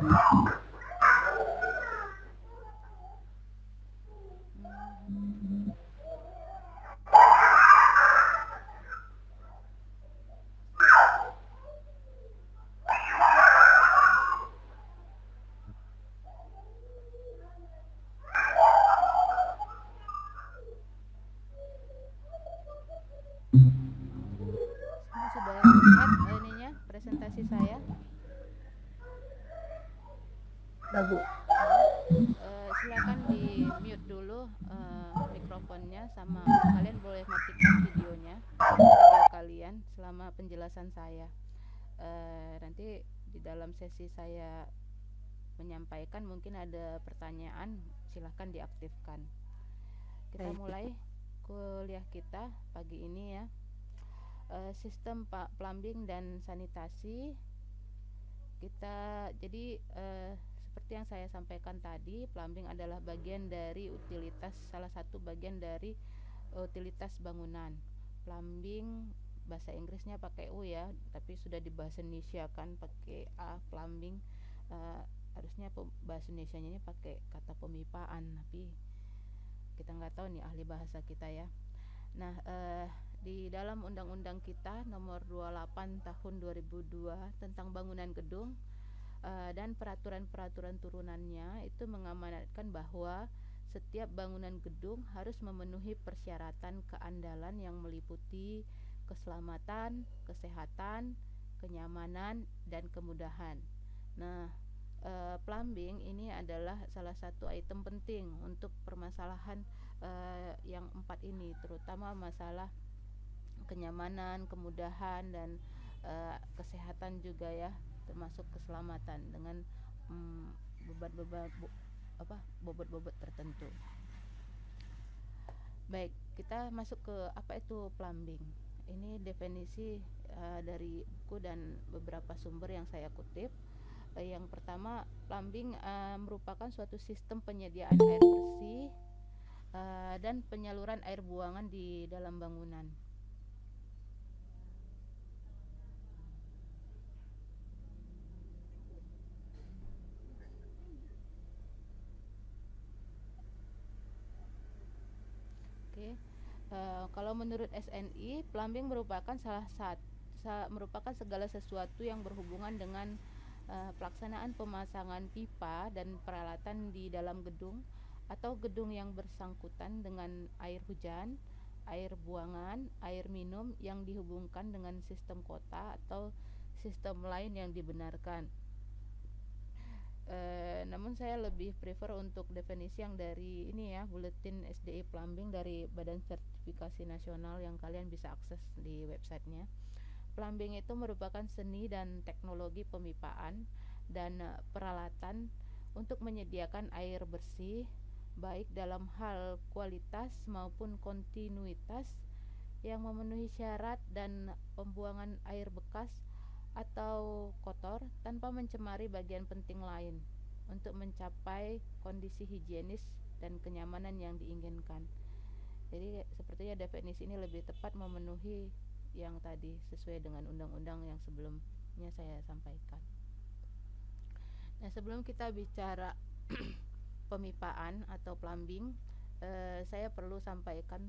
Hmm, Semua sudah lihat ininya presentasi saya, Udah Bu. udah. Silakan di mute dulu mikrofonnya, sama kalian boleh matikan video kalian selama penjelasan saya. Nanti di dalam sesi saya menyampaikan mungkin ada pertanyaan, silahkan diaktifkan. Kita Baik. mulai kuliah kita pagi ini ya. Sistem plumbing dan sanitasi. Kita jadi seperti yang saya sampaikan tadi, plumbing adalah bagian dari utilitas, salah satu bagian dari utilitas bangunan. Plumbing bahasa Inggrisnya pakai U ya, tapi sudah dibahasa Indonesia kan pakai A, plumbing. Eh, Harusnya bahasa Indonesianya ini pakai kata pemipaan, tapi kita nggak tahu nih ahli bahasa kita ya. Nah, di dalam undang-undang kita nomor 28 tahun 2002 tentang bangunan gedung, dan peraturan-peraturan turunannya itu mengamanatkan bahwa setiap bangunan gedung harus memenuhi persyaratan keandalan yang meliputi keselamatan, kesehatan, kenyamanan, dan kemudahan. Nah, plumbing ini adalah salah satu item penting untuk permasalahan yang empat ini, terutama masalah kenyamanan, kemudahan, dan kesehatan juga ya, termasuk keselamatan dengan mm, beban-beban bobot-bobot tertentu. Baik, kita masuk ke apa itu plumbing. Ini definisi dari buku dan beberapa sumber yang saya kutip. Yang pertama, plumbing merupakan suatu sistem penyediaan air bersih dan penyaluran air buangan di dalam bangunan. Oke. Kalau menurut SNI, plumbing merupakan merupakan segala sesuatu yang berhubungan dengan pelaksanaan pemasangan pipa dan peralatan di dalam gedung atau gedung yang bersangkutan dengan air hujan, air buangan, air minum yang dihubungkan dengan sistem kota atau sistem lain yang dibenarkan. Namun saya lebih prefer untuk definisi yang dari ini ya, Buletin SDI Plumbing dari Badan Sertifikasi Nasional yang kalian bisa akses di websitenya. Plumbing itu merupakan seni dan teknologi pemipaan dan peralatan untuk menyediakan air bersih, baik dalam hal kualitas maupun kontinuitas, yang memenuhi syarat dan pembuangan air bekas atau kotor tanpa mencemari bagian penting lain untuk mencapai kondisi higienis dan kenyamanan yang diinginkan. Jadi sepertinya definisi ini lebih tepat memenuhi yang tadi sesuai dengan undang-undang yang sebelumnya saya sampaikan. Nah, sebelum kita bicara pemipaan atau plumbing, saya perlu sampaikan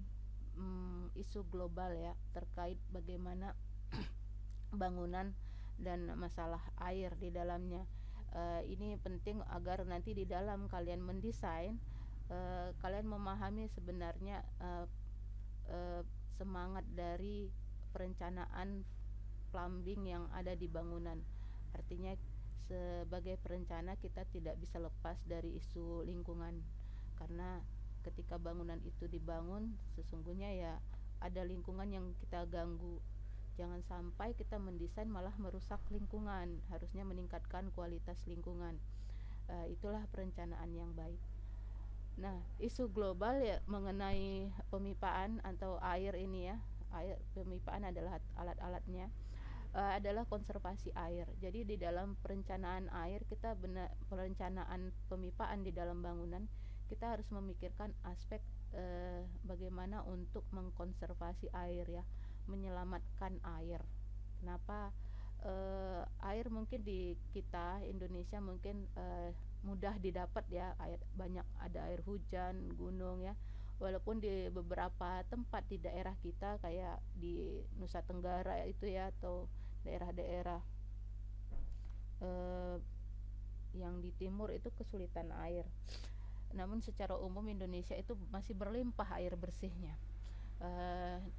isu global ya terkait bagaimana bangunan dan masalah air di dalamnya. Ini penting agar nanti di dalam kalian mendesain, kalian memahami sebenarnya uh, semangat dari perencanaan plumbing yang ada di bangunan. Artinya sebagai perencana kita tidak bisa lepas dari isu lingkungan, karena ketika bangunan itu dibangun sesungguhnya ya ada lingkungan yang kita ganggu. Jangan sampai kita mendesain malah merusak lingkungan, harusnya meningkatkan kualitas lingkungan. Itulah perencanaan yang baik. Nah, isu global ya mengenai pemipaan atau air ini ya. Air pemipaan adalah alat-alatnya, adalah konservasi air. Jadi di dalam perencanaan air kita perencanaan pemipaan di dalam bangunan kita harus memikirkan aspek bagaimana untuk mengkonservasi air ya, menyelamatkan air. Kenapa air mungkin di kita Indonesia mungkin mudah didapat ya, air banyak, ada air hujan, gunung ya. Walaupun di beberapa tempat di daerah kita kayak di Nusa Tenggara itu ya, atau daerah-daerah eh, yang di timur itu kesulitan air. Namun secara umum Indonesia itu masih berlimpah air bersihnya.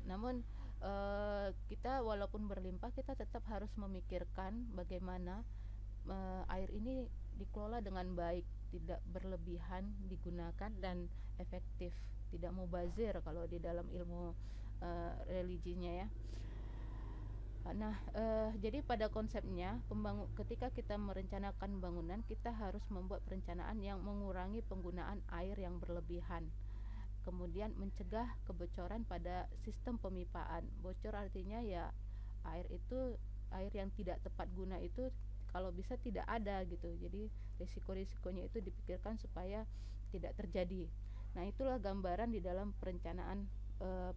Namun kita walaupun berlimpah, kita tetap harus memikirkan bagaimana air ini dikelola dengan baik, tidak berlebihan digunakan dan efektif, tidak mubazir kalau di dalam ilmu religinya ya. Nah, jadi pada konsepnya ketika kita merencanakan bangunan, kita harus membuat perencanaan yang mengurangi penggunaan air yang berlebihan. Kemudian mencegah kebocoran pada sistem pemipaan. Bocor artinya ya air yang tidak tepat guna itu kalau bisa tidak ada gitu. Jadi risiko-risikonya itu dipikirkan supaya tidak terjadi. Nah, itulah gambaran di dalam perencanaan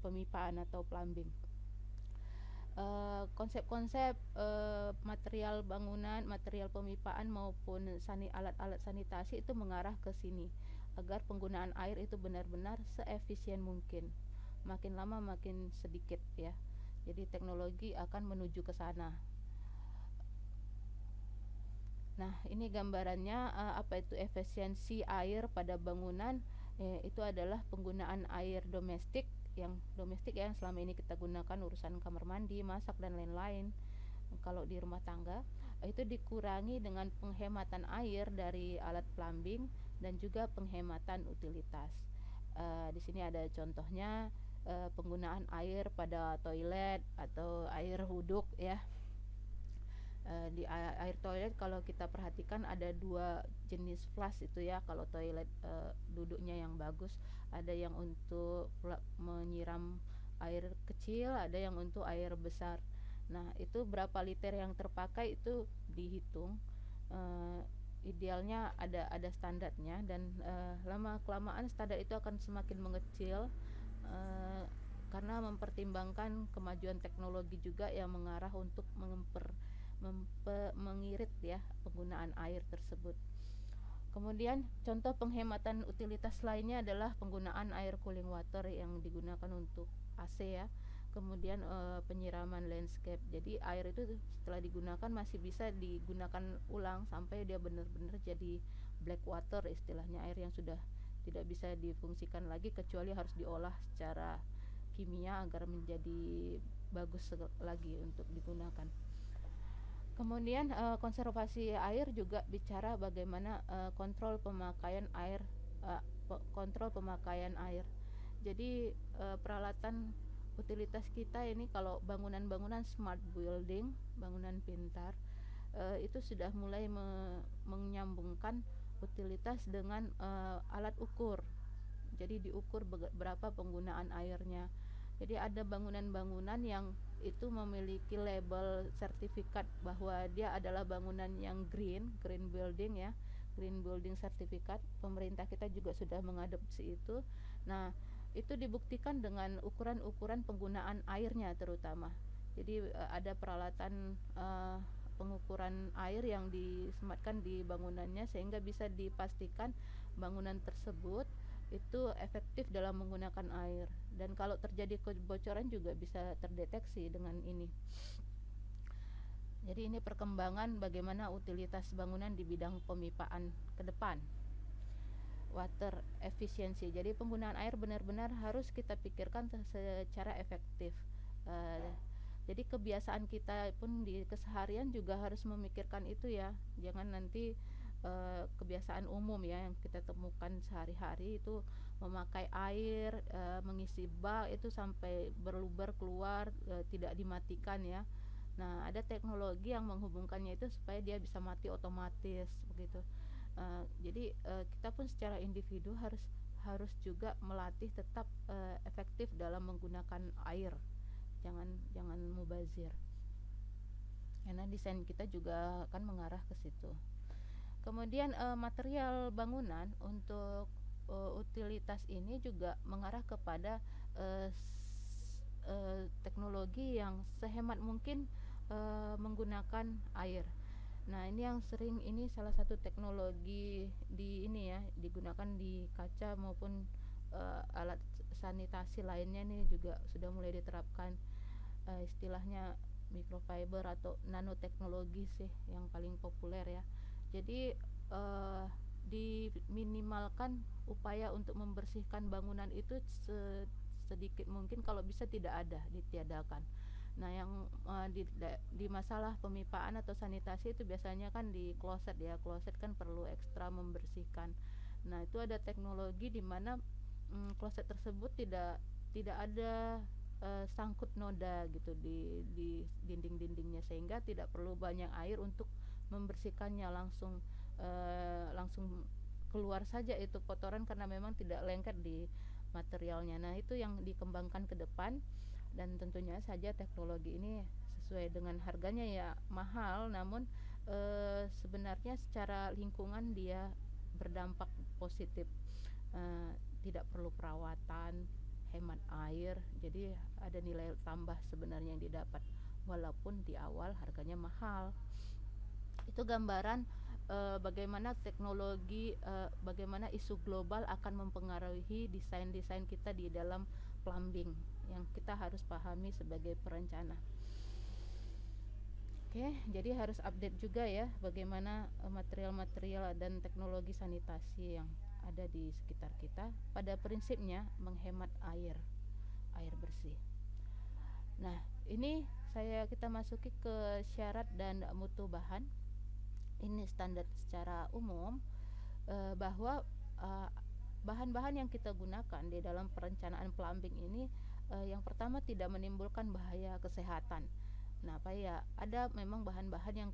pemipaan atau plumbing. Konsep-konsep material bangunan, material pemipaan maupun alat-alat sanitasi itu mengarah ke sini agar penggunaan air itu benar-benar seefisien mungkin. Makin lama makin sedikit ya. Jadi teknologi akan menuju ke sana. Nah, ini gambarannya apa itu efisiensi air pada bangunan. Itu adalah penggunaan air domestik yang selama ini kita gunakan urusan kamar mandi, masak dan lain-lain. Kalau di rumah tangga itu dikurangi dengan penghematan air dari alat plumbing dan juga penghematan utilitas. Di sini ada contohnya penggunaan air pada toilet atau air wuduk ya. Di air toilet kalau kita perhatikan ada dua jenis flush itu ya. Kalau toilet duduknya yang bagus, ada yang untuk menyiram air kecil, ada yang untuk air besar. Nah, itu berapa liter yang terpakai itu dihitung. Idealnya ada standarnya, dan lama kelamaan standar itu akan semakin mengecil karena mempertimbangkan kemajuan teknologi juga yang mengarah untuk mengirit ya penggunaan air tersebut. Kemudian contoh penghematan utilitas lainnya adalah penggunaan air cooling water yang digunakan untuk AC ya. Kemudian penyiraman landscape. Jadi air itu setelah digunakan masih bisa digunakan ulang sampai dia benar-benar jadi black water istilahnya, air yang sudah tidak bisa difungsikan lagi kecuali harus diolah secara kimia agar menjadi bagus lagi untuk digunakan. Kemudian konservasi air juga bicara bagaimana kontrol pemakaian air. Jadi peralatan utilitas kita ini, kalau bangunan-bangunan smart building, bangunan pintar, itu sudah mulai menyambungkan utilitas dengan alat ukur. Jadi diukur berapa penggunaan airnya. Jadi ada bangunan-bangunan yang itu memiliki label sertifikat bahwa dia adalah bangunan yang green building ya, green building sertifikat. Pemerintah kita juga sudah mengadopsi itu. Nah, itu dibuktikan dengan ukuran-ukuran penggunaan airnya terutama. Jadi ada peralatan pengukuran air yang disematkan di bangunannya sehingga bisa dipastikan bangunan tersebut itu efektif dalam menggunakan air, dan kalau terjadi kebocoran juga bisa terdeteksi dengan ini. Jadi ini perkembangan bagaimana utilitas bangunan di bidang pemipaan ke depan. Water efficiency. Jadi penggunaan air benar-benar harus kita pikirkan secara efektif. Jadi kebiasaan kita pun di keseharian juga harus memikirkan itu ya. Jangan nanti kebiasaan umum ya yang kita temukan sehari-hari itu memakai air, mengisi bak itu sampai berluber keluar, tidak dimatikan ya. Nah, ada teknologi yang menghubungkannya itu supaya dia bisa mati otomatis begitu. Jadi kita pun secara individu harus juga melatih tetap efektif dalam menggunakan air. Jangan mubazir. Karena desain kita juga akan mengarah ke situ. Kemudian material bangunan untuk utilitas ini juga mengarah kepada teknologi yang sehemat mungkin menggunakan air. Nah, ini yang sering, ini salah satu teknologi di ini ya, digunakan di kaca maupun alat sanitasi lainnya nih juga sudah mulai diterapkan, istilahnya microfiber atau nanoteknologi sih yang paling populer ya. Jadi diminimalkan upaya untuk membersihkan bangunan itu sedikit mungkin, kalau bisa tidak ada, ditiadakan. Nah, yang di masalah pemipaan atau sanitasi itu biasanya kan di kloset ya, kloset kan perlu ekstra membersihkan. Nah, itu ada teknologi di mana kloset tersebut tidak ada sangkut noda gitu di dinding-dindingnya, sehingga tidak perlu banyak air untuk membersihkannya, langsung keluar saja itu kotoran karena memang tidak lengket di materialnya. Nah, itu yang dikembangkan ke depan, dan tentunya saja teknologi ini sesuai dengan harganya ya mahal, namun sebenarnya secara lingkungan dia berdampak positif. Tidak perlu perawatan, hemat air, jadi ada nilai tambah sebenarnya yang didapat walaupun di awal harganya mahal. Itu gambaran bagaimana teknologi, bagaimana isu global akan mempengaruhi desain-desain kita di dalam plumbing yang kita harus pahami sebagai perencana. Oke, jadi harus update juga ya bagaimana material-material dan teknologi sanitasi yang ada di sekitar kita, pada prinsipnya menghemat air bersih. Nah, ini kita masuki ke syarat dan mutu bahan. Ini standar secara umum bahwa bahan-bahan yang kita gunakan di dalam perencanaan plumbing ini, yang pertama tidak menimbulkan bahaya kesehatan. Nah, apa ya, ada memang bahan-bahan yang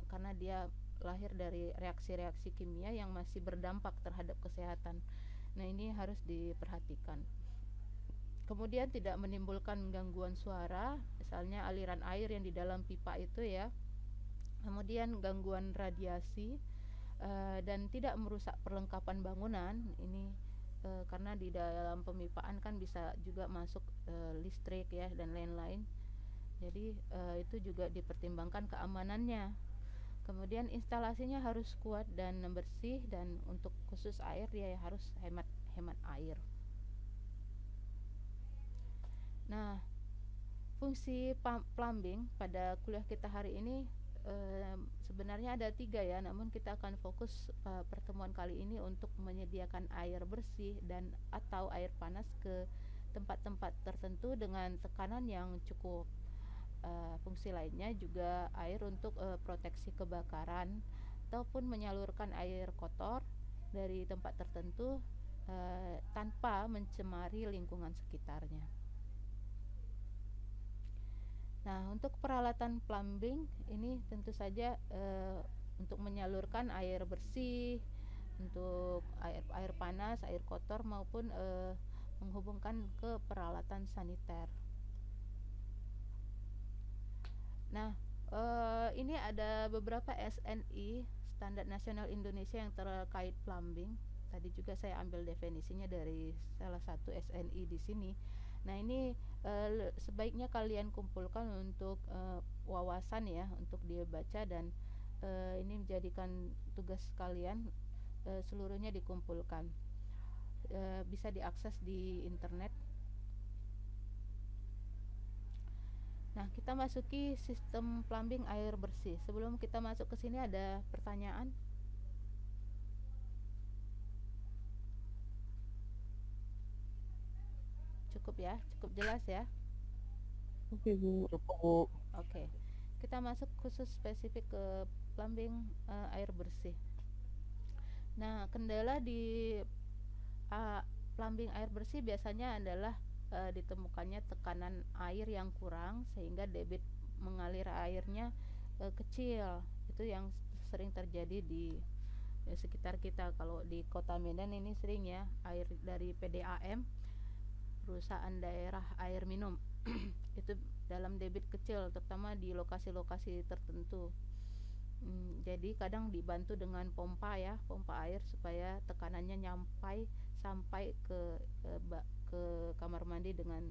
karena dia lahir dari reaksi-reaksi kimia yang masih berdampak terhadap kesehatan. Nah, ini harus diperhatikan. Kemudian tidak menimbulkan gangguan suara, misalnya aliran air yang di dalam pipa itu ya. Kemudian gangguan radiasi, dan tidak merusak perlengkapan bangunan. Ini karena di dalam pemipaan kan bisa juga masuk listrik ya dan lain-lain. Jadi itu juga dipertimbangkan keamanannya. Kemudian instalasinya harus kuat dan bersih, dan untuk khusus air dia harus hemat air. Nah, fungsi plumbing pada kuliah kita hari ini sebenarnya ada 3 ya, namun kita akan fokus pertemuan kali ini untuk menyediakan air bersih dan atau air panas ke tempat-tempat tertentu dengan tekanan yang cukup. Fungsi lainnya juga air untuk proteksi kebakaran ataupun menyalurkan air kotor dari tempat tertentu tanpa mencemari lingkungan sekitarnya. Nah, untuk peralatan plumbing ini tentu saja untuk menyalurkan air bersih, untuk air panas, air kotor, maupun menghubungkan ke peralatan saniter. Nah, ini ada beberapa SNI, Standar Nasional Indonesia, yang terkait plumbing. Tadi juga saya ambil definisinya dari salah satu SNI di sini. Nah, ini sebaiknya kalian kumpulkan untuk wawasan ya, untuk dia baca, dan ini menjadikan tugas kalian, seluruhnya dikumpulkan. Bisa diakses di internet. Nah, kita masuki sistem plumbing air bersih. Sebelum kita masuk ke sini, ada pertanyaan? Cukup ya, cukup jelas ya. Oke Bu, cukup Bu. Oke, kita masuk khusus spesifik ke plumbing air bersih. Nah, kendala di plumbing air bersih biasanya adalah ditemukannya tekanan air yang kurang sehingga debit mengalir airnya kecil. Itu yang sering terjadi di sekitar kita. Kalau di Kota Medan ini sering ya, air dari PDAM, perusahaan daerah air minum itu dalam debit kecil, terutama di lokasi-lokasi tertentu. Jadi kadang dibantu dengan pompa ya, pompa air supaya tekanannya sampai ke kamar mandi dengan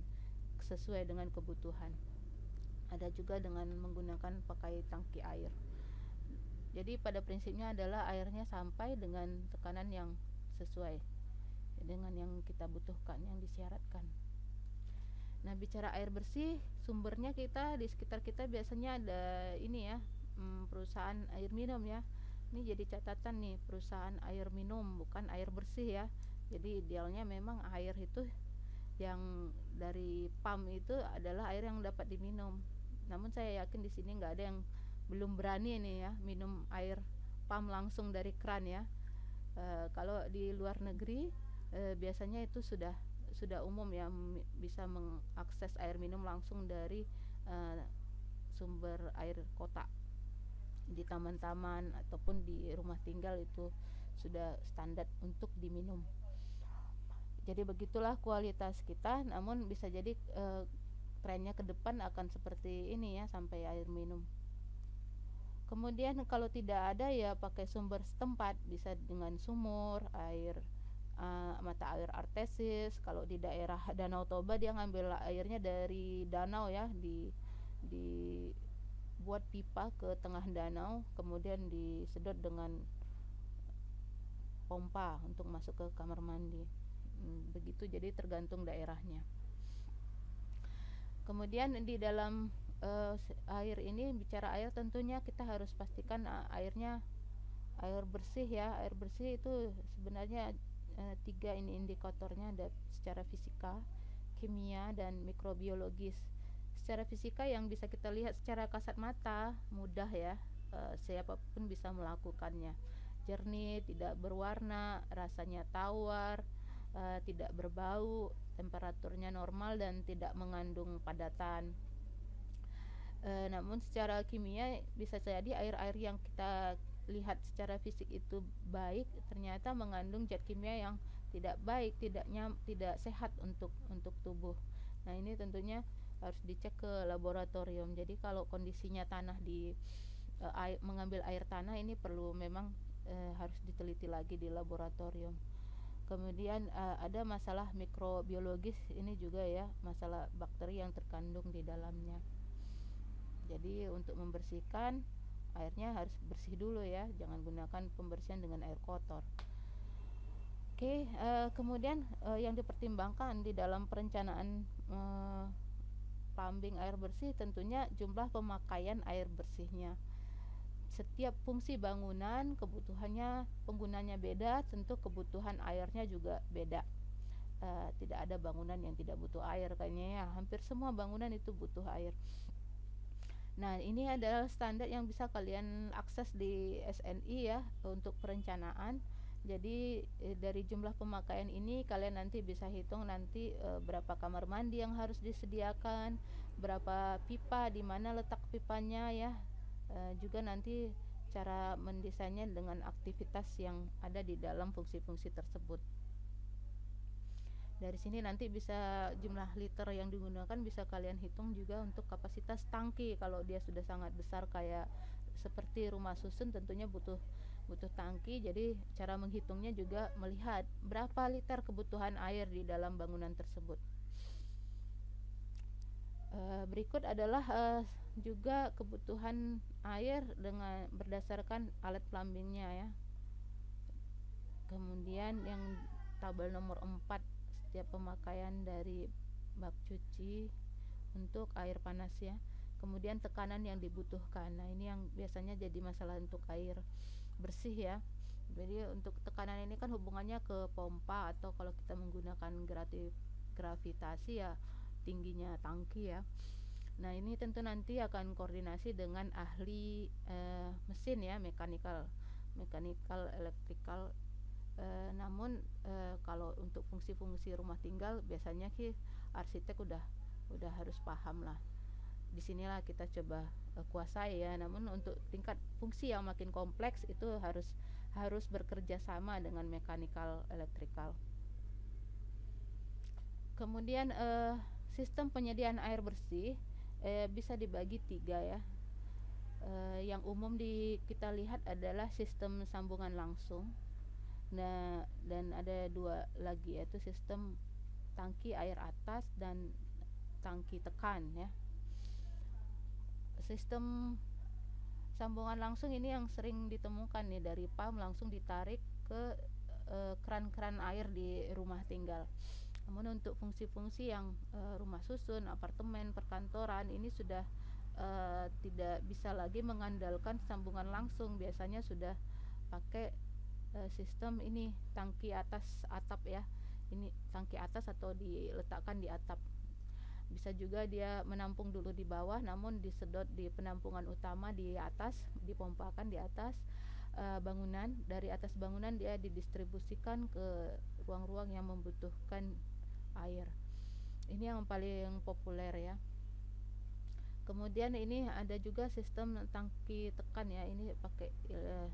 sesuai dengan kebutuhan. ada juga dengan menggunakan pakai tangki air. Jadi pada prinsipnya adalah airnya sampai dengan tekanan yang sesuai dengan yang kita butuhkan, yang disyaratkan. Nah, bicara air bersih, sumbernya kita di sekitar kita biasanya ada ini ya, perusahaan air minum ya. Ini jadi catatan nih, perusahaan air minum, bukan air bersih ya. Jadi idealnya memang air itu yang dari pam itu adalah air yang dapat diminum. Namun saya yakin di sini nggak ada yang belum berani nih ya minum air pam langsung dari keran ya. Kalau di luar negeri biasanya itu sudah umum ya, bisa mengakses air minum langsung dari sumber air kota di taman-taman ataupun di rumah tinggal, itu sudah standar untuk diminum. Jadi begitulah kualitas kita, namun bisa jadi trennya ke depan akan seperti ini ya, sampai air minum. Kemudian kalau tidak ada ya pakai sumber setempat, bisa dengan sumur, air mata air artesis. Kalau di daerah Danau Toba dia ngambil airnya dari danau ya, buat pipa ke tengah danau, kemudian disedot dengan pompa untuk masuk ke kamar mandi. Begitu, jadi tergantung daerahnya. Kemudian di dalam air ini, bicara air tentunya kita harus pastikan airnya air bersih ya. Air bersih itu sebenarnya 3 ini indikatornya, ada secara fisika, kimia, dan mikrobiologis. Secara fisika yang bisa kita lihat secara kasat mata mudah ya, siapapun bisa melakukannya. Jernih, tidak berwarna, rasanya tawar, tidak berbau, temperaturnya normal, dan tidak mengandung padatan. Namun secara kimia bisa jadi air-air yang kita lihat secara fisik itu baik, ternyata mengandung zat kimia yang tidak baik, tidak sehat untuk tubuh. Nah, ini tentunya harus dicek ke laboratorium. Jadi kalau kondisinya tanah mengambil air tanah, ini perlu memang harus diteliti lagi di laboratorium. Kemudian ada masalah mikrobiologis ini juga ya, masalah bakteri yang terkandung di dalamnya. Jadi untuk membersihkan, airnya harus bersih dulu ya, jangan gunakan pembersihan dengan air kotor. Oke, kemudian yang dipertimbangkan di dalam perencanaan plumbing air bersih tentunya jumlah pemakaian air bersihnya. Setiap fungsi bangunan kebutuhannya, penggunanya beda, tentu kebutuhan airnya juga beda. Tidak ada bangunan yang tidak butuh air kayaknya ya, hampir semua bangunan itu butuh air. Nah, ini adalah standar yang bisa kalian akses di SNI ya untuk perencanaan. Jadi dari jumlah pemakaian ini kalian nanti bisa hitung nanti berapa kamar mandi yang harus disediakan, berapa pipa, di mana letak pipanya ya. Juga nanti cara mendesainnya dengan aktivitas yang ada di dalam fungsi-fungsi tersebut. Dari sini nanti bisa jumlah liter yang digunakan bisa kalian hitung juga untuk kapasitas tangki. Kalau dia sudah sangat besar kayak seperti rumah susun, tentunya butuh tangki. Jadi cara menghitungnya juga melihat berapa liter kebutuhan air di dalam bangunan tersebut. Berikut adalah juga kebutuhan air dengan berdasarkan alat plumbingnya ya. Kemudian yang tabel nomor 4, setiap pemakaian dari bak cuci untuk air panas ya. Kemudian tekanan yang dibutuhkan. Nah, ini yang biasanya jadi masalah untuk air bersih ya. Jadi untuk tekanan ini kan hubungannya ke pompa, atau kalau kita menggunakan gravitasi ya tingginya tangki ya. Nah, ini tentu nanti akan koordinasi dengan ahli mesin ya, mekanikal, elektrikal. Namun kalau untuk fungsi-fungsi rumah tinggal biasanya sih arsitek udah harus paham lah. Disinilah kita coba kuasai ya. Namun untuk tingkat fungsi yang makin kompleks itu harus bekerja sama dengan mekanikal, elektrikal. Kemudian sistem penyediaan air bersih bisa dibagi 3 ya. Yang umum kita lihat adalah sistem sambungan langsung. Nah, dan ada 2 lagi, yaitu sistem tangki air atas dan tangki tekan ya. sistem sambungan langsung ini yang sering ditemukan nih, dari pump langsung ditarik ke keran-keran air di rumah tinggal. Namun untuk fungsi-fungsi yang rumah susun, apartemen, perkantoran ini sudah tidak bisa lagi mengandalkan sambungan langsung. Biasanya sudah pakai sistem ini, tangki atas atap ya. Ini tangki atas atau diletakkan di atap. Bisa juga dia menampung dulu di bawah, namun disedot di penampungan utama di atas, dipompakan di atas bangunan. Dari atas bangunan dia didistribusikan ke ruang-ruang yang membutuhkan air. Ini yang paling populer ya. Kemudian ini ada juga sistem tangki tekan ya. Ini pakai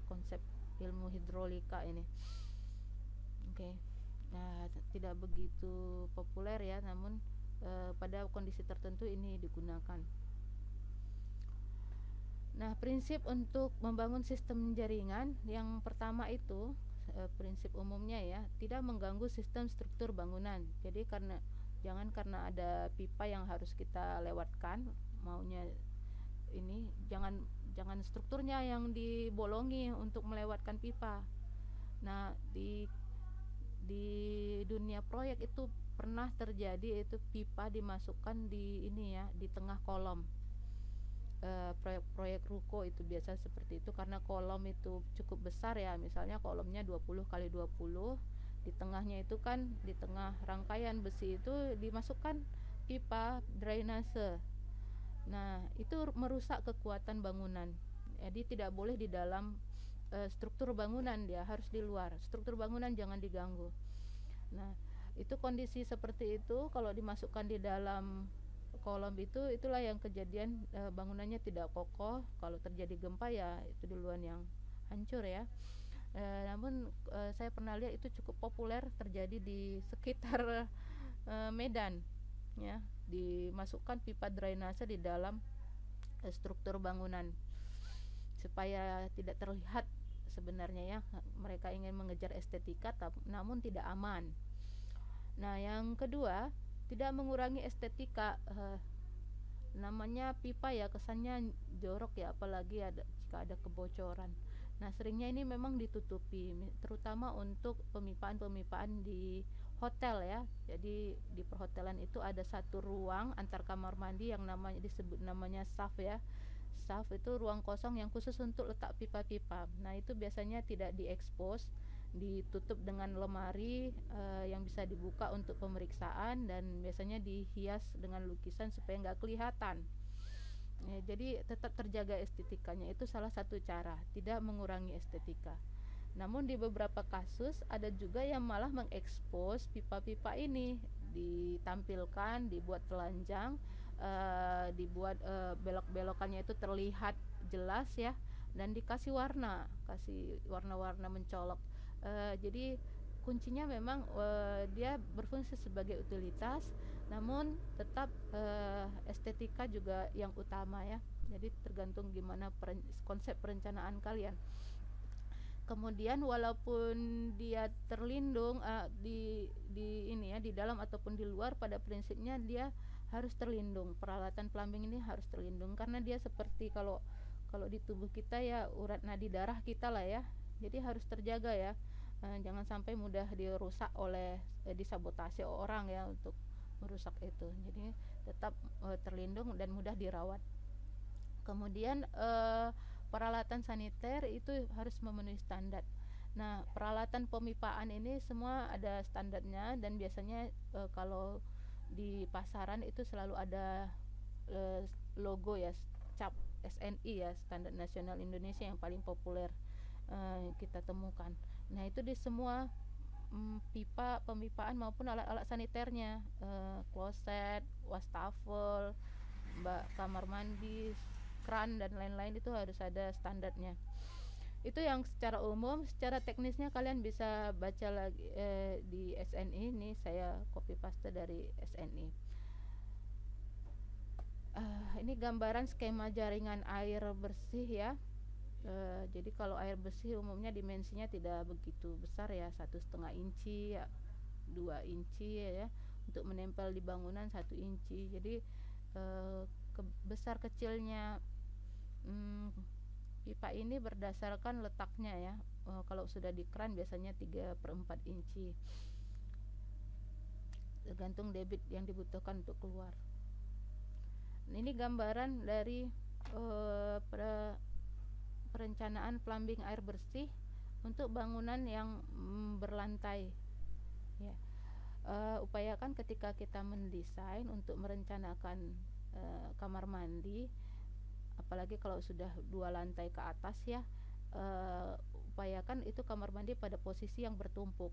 konsep ilmu hidrolika ini. Oke. Nah, tidak begitu populer ya, namun pada kondisi tertentu ini digunakan. Nah, prinsip untuk membangun sistem jaringan yang pertama itu prinsip umumnya ya, tidak mengganggu sistem struktur bangunan. Jadi jangan karena ada pipa yang harus kita lewatkan, maunya ini jangan strukturnya yang dibolongi untuk melewatkan pipa. Nah, di dunia proyek itu pernah terjadi, itu pipa dimasukkan di ini ya, di tengah kolom. Proyek ruko itu biasa seperti itu, karena kolom itu cukup besar ya, misalnya kolomnya 20 kali 20, di tengahnya itu kan, di tengah rangkaian besi itu dimasukkan pipa drainase. Nah, itu merusak kekuatan bangunan. Jadi tidak boleh di dalam struktur bangunan, dia harus di luar. Struktur bangunan jangan diganggu. Nah, itu kondisi seperti itu kalau dimasukkan di dalam kolom itulah yang kejadian bangunannya tidak kokoh. Kalau terjadi gempa ya itu duluan yang hancur ya. Namun saya pernah lihat itu cukup populer terjadi di sekitar Medan ya, dimasukkan pipa drainase di dalam struktur bangunan supaya tidak terlihat. Sebenarnya ya, mereka ingin mengejar estetika namun tidak aman. Nah, yang kedua, tidak mengurangi estetika. Namanya pipa ya, kesannya jorok ya, apalagi jika ada kebocoran. Nah, seringnya ini memang ditutupi, terutama untuk pemipaan di hotel ya. Jadi di perhotelan itu ada satu ruang antar kamar mandi yang disebut namanya saf ya. Saf itu ruang kosong yang khusus untuk letak pipa-pipa. Nah, itu biasanya tidak diekspos, ditutup dengan lemari yang bisa dibuka untuk pemeriksaan, dan biasanya dihias dengan lukisan supaya nggak kelihatan ya, jadi tetap terjaga estetikanya. Itu salah satu cara, tidak mengurangi estetika. Namun di beberapa kasus ada juga yang malah mengekspos pipa-pipa ini, ditampilkan, dibuat telanjang, dibuat belok-belokannya itu terlihat jelas ya, dan kasih warna-warna mencolok. Jadi kuncinya memang dia berfungsi sebagai utilitas, namun tetap estetika juga yang utama ya. Jadi tergantung gimana konsep perencanaan kalian. Kemudian walaupun dia terlindung di ini ya, di dalam ataupun di luar, pada prinsipnya dia harus terlindung. Peralatan plumbing ini harus terlindung karena dia seperti kalau di tubuh kita ya, urat nadi darah kita lah ya. Jadi harus terjaga ya. Jangan sampai mudah dirusak oleh disabotase orang ya untuk merusak itu. Jadi tetap terlindung dan mudah dirawat. Kemudian peralatan saniter itu harus memenuhi standar. Nah, peralatan pemipaan ini semua ada standarnya, dan biasanya kalau di pasaran itu selalu ada logo ya, cap SNI ya, Standar Nasional Indonesia, yang paling populer kita temukan. Nah, itu di semua pipa pemipaan maupun alat-alat saniternya, kloset, wastafel, kamar mandi, kran dan lain-lain, itu harus ada standarnya. Itu yang secara umum. Secara teknisnya kalian bisa baca lagi di SNI. Ini saya copy paste dari SNI. Ini gambaran skema jaringan air bersih ya. Jadi kalau air bersih umumnya dimensinya tidak begitu besar ya, 1,5 inci ya, 2 inci ya. Untuk menempel di bangunan 1 inci. Jadi besar kecilnya Pipa ini berdasarkan letaknya ya. Kalau sudah di keran biasanya 3/4 inci, tergantung debit yang dibutuhkan untuk keluar. Ini gambaran dari perencanaan plumbing air bersih untuk bangunan yang berlantai ya. Upayakan ketika kita mendesain untuk merencanakan kamar mandi, apalagi kalau sudah 2 lantai ke atas ya, upayakan itu kamar mandi pada posisi yang bertumpuk.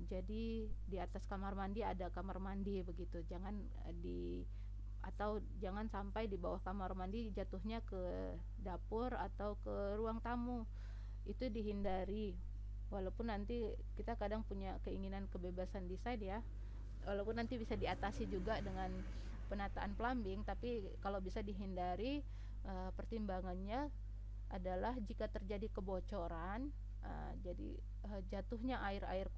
Jadi di atas kamar mandi ada kamar mandi begitu, atau jangan sampai di bawah kamar mandi jatuhnya ke dapur atau ke ruang tamu. Itu dihindari. Walaupun nanti kita kadang punya keinginan kebebasan desain ya, walaupun nanti bisa diatasi juga dengan penataan plumbing, tapi kalau bisa dihindari. Pertimbangannya adalah jika terjadi kebocoran, jadi jatuhnya air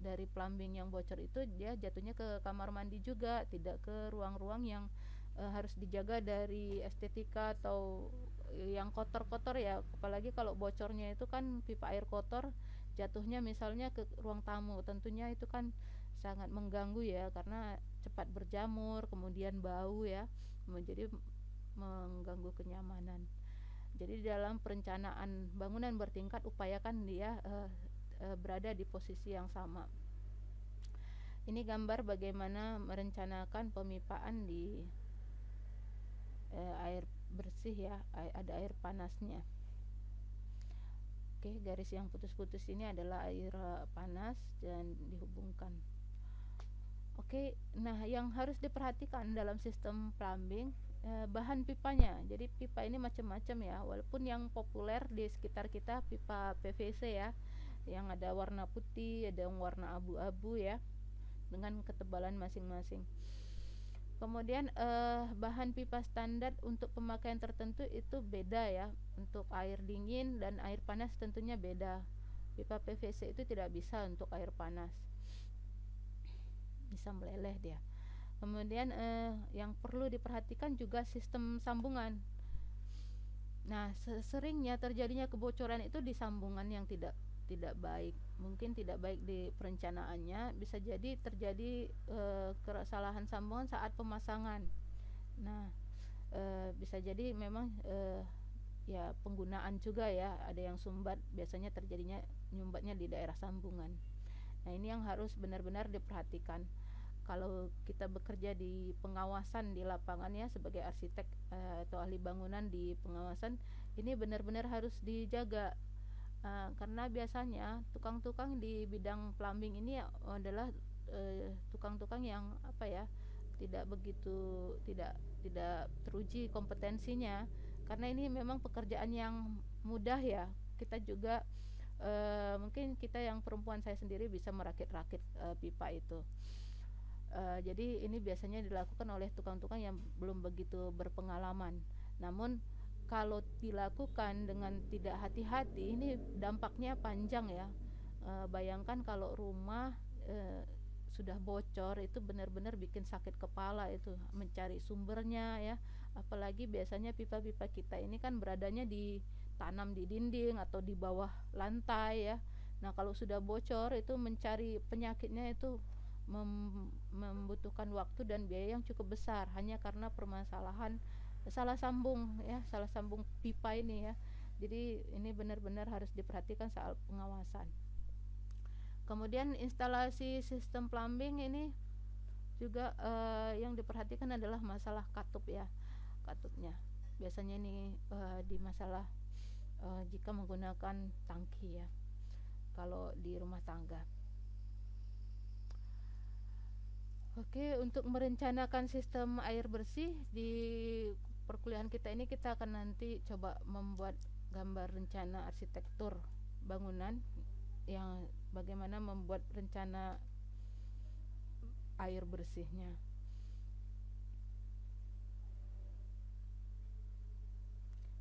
dari plumbing yang bocor itu dia jatuhnya ke kamar mandi juga, tidak ke ruang-ruang yang harus dijaga dari estetika atau yang kotor-kotor ya. Apalagi kalau bocornya itu kan pipa air kotor, jatuhnya misalnya ke ruang tamu, tentunya itu kan sangat mengganggu ya, karena cepat berjamur, kemudian bau ya, jadi mengganggu kenyamanan. Jadi dalam perencanaan bangunan bertingkat upayakan dia berada di posisi yang sama. Ini gambar bagaimana merencanakan pemipaan di air bersih ya, ada air panasnya. Oke, garis yang putus-putus ini adalah air panas dan dihubungkan. Oke, nah yang harus diperhatikan dalam sistem plumbing, bahan pipanya. Jadi pipa ini macam-macam ya, walaupun yang populer di sekitar kita pipa PVC ya, yang ada warna putih, ada yang warna abu-abu ya, dengan ketebalan masing-masing. Kemudian bahan pipa standar untuk pemakaian tertentu itu beda ya. Untuk air dingin dan air panas tentunya beda. Pipa PVC itu tidak bisa untuk air panas, bisa meleleh dia. Kemudian yang perlu diperhatikan juga sistem sambungan. Nah, seringnya terjadinya kebocoran itu di sambungan yang tidak baik. Mungkin tidak baik di perencanaannya, bisa jadi terjadi kesalahan sambungan saat pemasangan. Nah, bisa jadi memang ya penggunaan juga ya, ada yang sumbat, biasanya terjadinya nyumbatnya di daerah sambungan. Nah, ini yang harus benar-benar diperhatikan. Kalau kita bekerja di pengawasan di lapangan ya, sebagai arsitek atau ahli bangunan di pengawasan, ini benar-benar harus dijaga. Karena biasanya tukang-tukang di bidang plumbing ini adalah tukang-tukang yang tidak teruji kompetensinya, karena ini memang pekerjaan yang mudah ya. Kita juga mungkin kita yang perempuan, saya sendiri bisa merakit-rakit pipa itu. Jadi ini biasanya dilakukan oleh tukang-tukang yang belum begitu berpengalaman. Namun kalau dilakukan dengan tidak hati-hati, ini dampaknya panjang ya. Bayangkan kalau rumah sudah bocor, itu benar-benar bikin sakit kepala itu mencari sumbernya ya. Apalagi biasanya pipa-pipa kita ini kan beradanya ditanam di dinding atau di bawah lantai ya. Nah, kalau sudah bocor itu mencari penyakitnya itu membutuhkan waktu dan biaya yang cukup besar, hanya karena permasalahan salah sambung pipa ini ya. Jadi ini benar-benar harus diperhatikan soal pengawasan. Kemudian instalasi sistem plumbing ini juga yang diperhatikan adalah masalah katup ya. Katupnya biasanya ini di masalah jika menggunakan tangki ya, kalau di rumah tangga. Oke, untuk merencanakan sistem air bersih di perkuliahan kita ini, kita akan nanti coba membuat gambar rencana arsitektur bangunan yang bagaimana membuat rencana air bersihnya.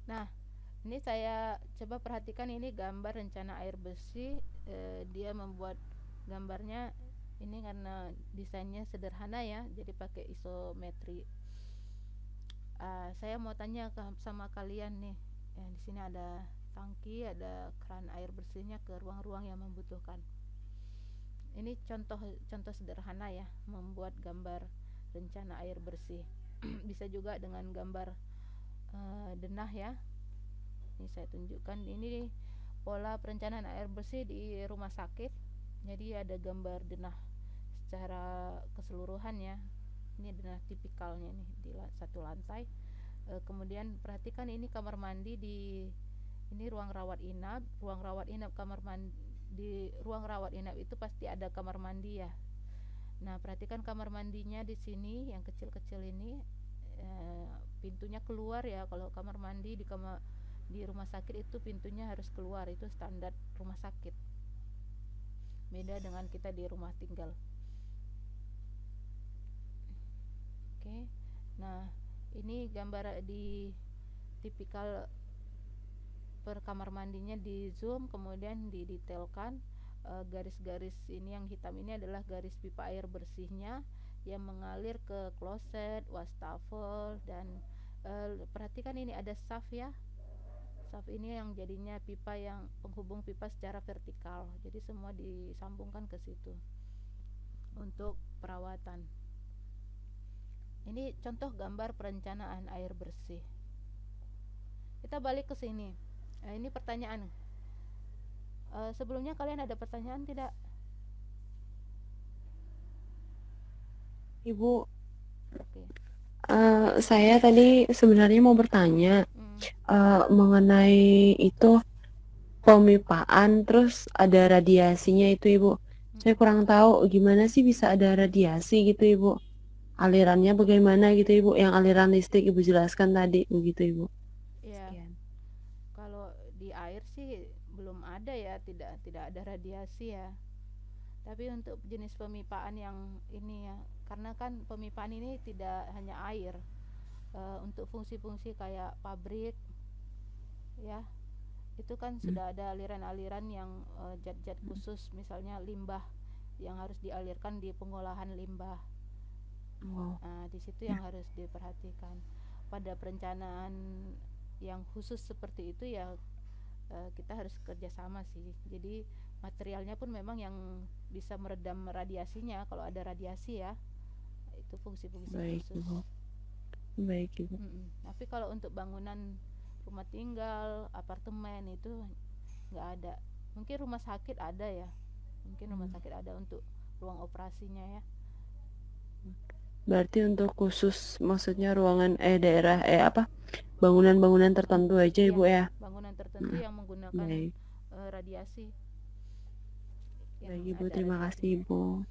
Nah, ini saya coba perhatikan, ini gambar rencana air bersih. Dia membuat gambarnya ini karena desainnya sederhana ya, jadi pakai isometri Saya mau tanya sama kalian nih. Di sini ada tangki, ada keran air bersihnya ke ruang-ruang yang membutuhkan. Ini contoh sederhana ya, membuat gambar rencana air bersih. Bisa juga dengan gambar denah ya. Ini saya tunjukkan, ini pola perencanaan air bersih di rumah sakit. Jadi ada gambar denah secara keseluruhan ya. Ini denah tipikalnya nih di satu lantai. Kemudian perhatikan ini kamar mandi ini ruang rawat inap. Kamar mandi di ruang rawat inap itu pasti ada kamar mandi ya. Nah, perhatikan kamar mandinya di sini yang kecil-kecil ini, pintunya keluar ya. Kalau kamar mandi di rumah sakit itu pintunya harus keluar, itu standar rumah sakit. Beda dengan kita di rumah tinggal. Oke. Nah, ini gambar di tipikal per kamar mandinya di zoom, kemudian didetailkan. Garis-garis ini yang hitam ini adalah garis pipa air bersihnya yang mengalir ke kloset, wastafel, dan perhatikan ini ada saf ya. Saf ini yang jadinya pipa yang penghubung pipa secara vertikal. Jadi semua disambungkan ke situ untuk perawatan. Ini contoh gambar perencanaan air bersih. Kita balik ke sini. Ini pertanyaan. Sebelumnya kalian ada pertanyaan tidak? Ibu, Oke. saya tadi sebenarnya mau bertanya mengenai itu pemipaan, terus ada radiasinya itu Ibu. Saya kurang tahu gimana sih bisa ada radiasi gitu Ibu. Alirannya bagaimana gitu Ibu? Yang aliran listrik Ibu jelaskan tadi begitu Ibu. Ya. Sekian. Kalau di air sih belum ada ya, tidak ada radiasi ya. Tapi untuk jenis pemipaan yang ini ya, karena kan pemipaan ini tidak hanya air, untuk fungsi-fungsi kayak pabrik ya, itu kan sudah ada aliran-aliran yang zat-zat khusus, misalnya limbah yang harus dialirkan di pengolahan limbah. Nah, di situ yang harus diperhatikan pada perencanaan yang khusus seperti itu ya. Kita harus kerjasama sih. Jadi materialnya pun memang yang bisa meredam radiasinya kalau ada radiasi ya. Itu fungsi-fungsi khusus. Baik Ibu. Tapi kalau untuk bangunan rumah tinggal, apartemen itu nggak ada. Mungkin rumah sakit ada ya. Rumah sakit ada untuk ruang operasinya ya. Berarti untuk khusus maksudnya ruangan daerah bangunan-bangunan tertentu aja Ibu ya. Bangunan tertentu yang menggunakan radiasi. Baik Ibu, terima kasih Ibu.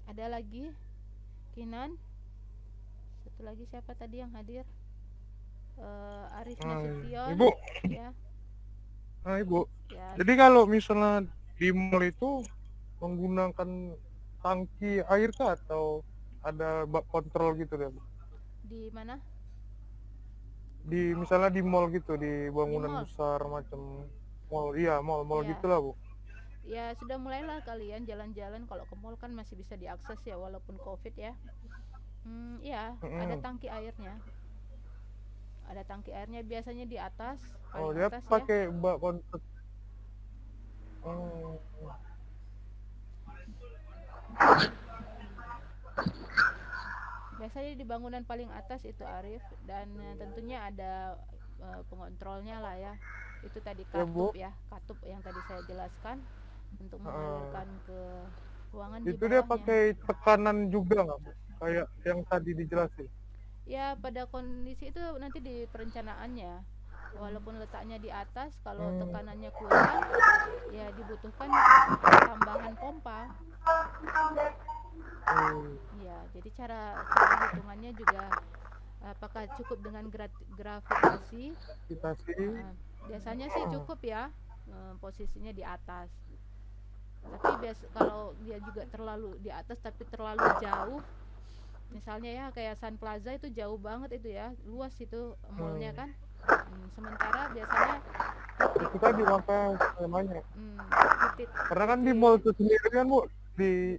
Ada lagi? Kinan? Satu lagi siapa tadi yang hadir? Arif Nasution. Ibu. Ya. Nah Ibu. Ya. Jadi kalau misalnya di mall itu menggunakan tangki air kah atau ada bak kontrol gitu deh? Di mana? Misalnya di mall gitu, di bangunan besar macam mall. Iya, mall ya. Gitulah Bu. Ya sudah mulailah kalian jalan-jalan. Kalau ke mall kan masih bisa diakses ya walaupun COVID ya. Ya ada tangki airnya. Ada tangki airnya biasanya di atas. Dia atas pakai ya. bak kontrol. Biasanya di bangunan paling atas itu Arif, dan tentunya ada pengontrolnya lah ya. Itu tadi katup ya, katup yang tadi saya jelaskan untuk mengalirkan ke ruangan di bawahnya. Itu dia pakai tekanan juga nggak Bu? Kayak yang tadi dijelasin? Ya pada kondisi itu nanti di perencanaannya. Walaupun letaknya di atas, kalau tekanannya kurang, ya dibutuhkan tambahan pompa. Ya, jadi cara hitungannya juga apakah cukup dengan gravitasi? Biasanya sih cukup ya, posisinya di atas. Tapi kalau dia juga terlalu di atas tapi terlalu jauh, misalnya ya kayak Sun Plaza itu jauh banget itu ya, luas itu mallnya kan. Sementara biasanya itu tadi maka namanya titik, karena kan di mall itu sendiri kan Bu, di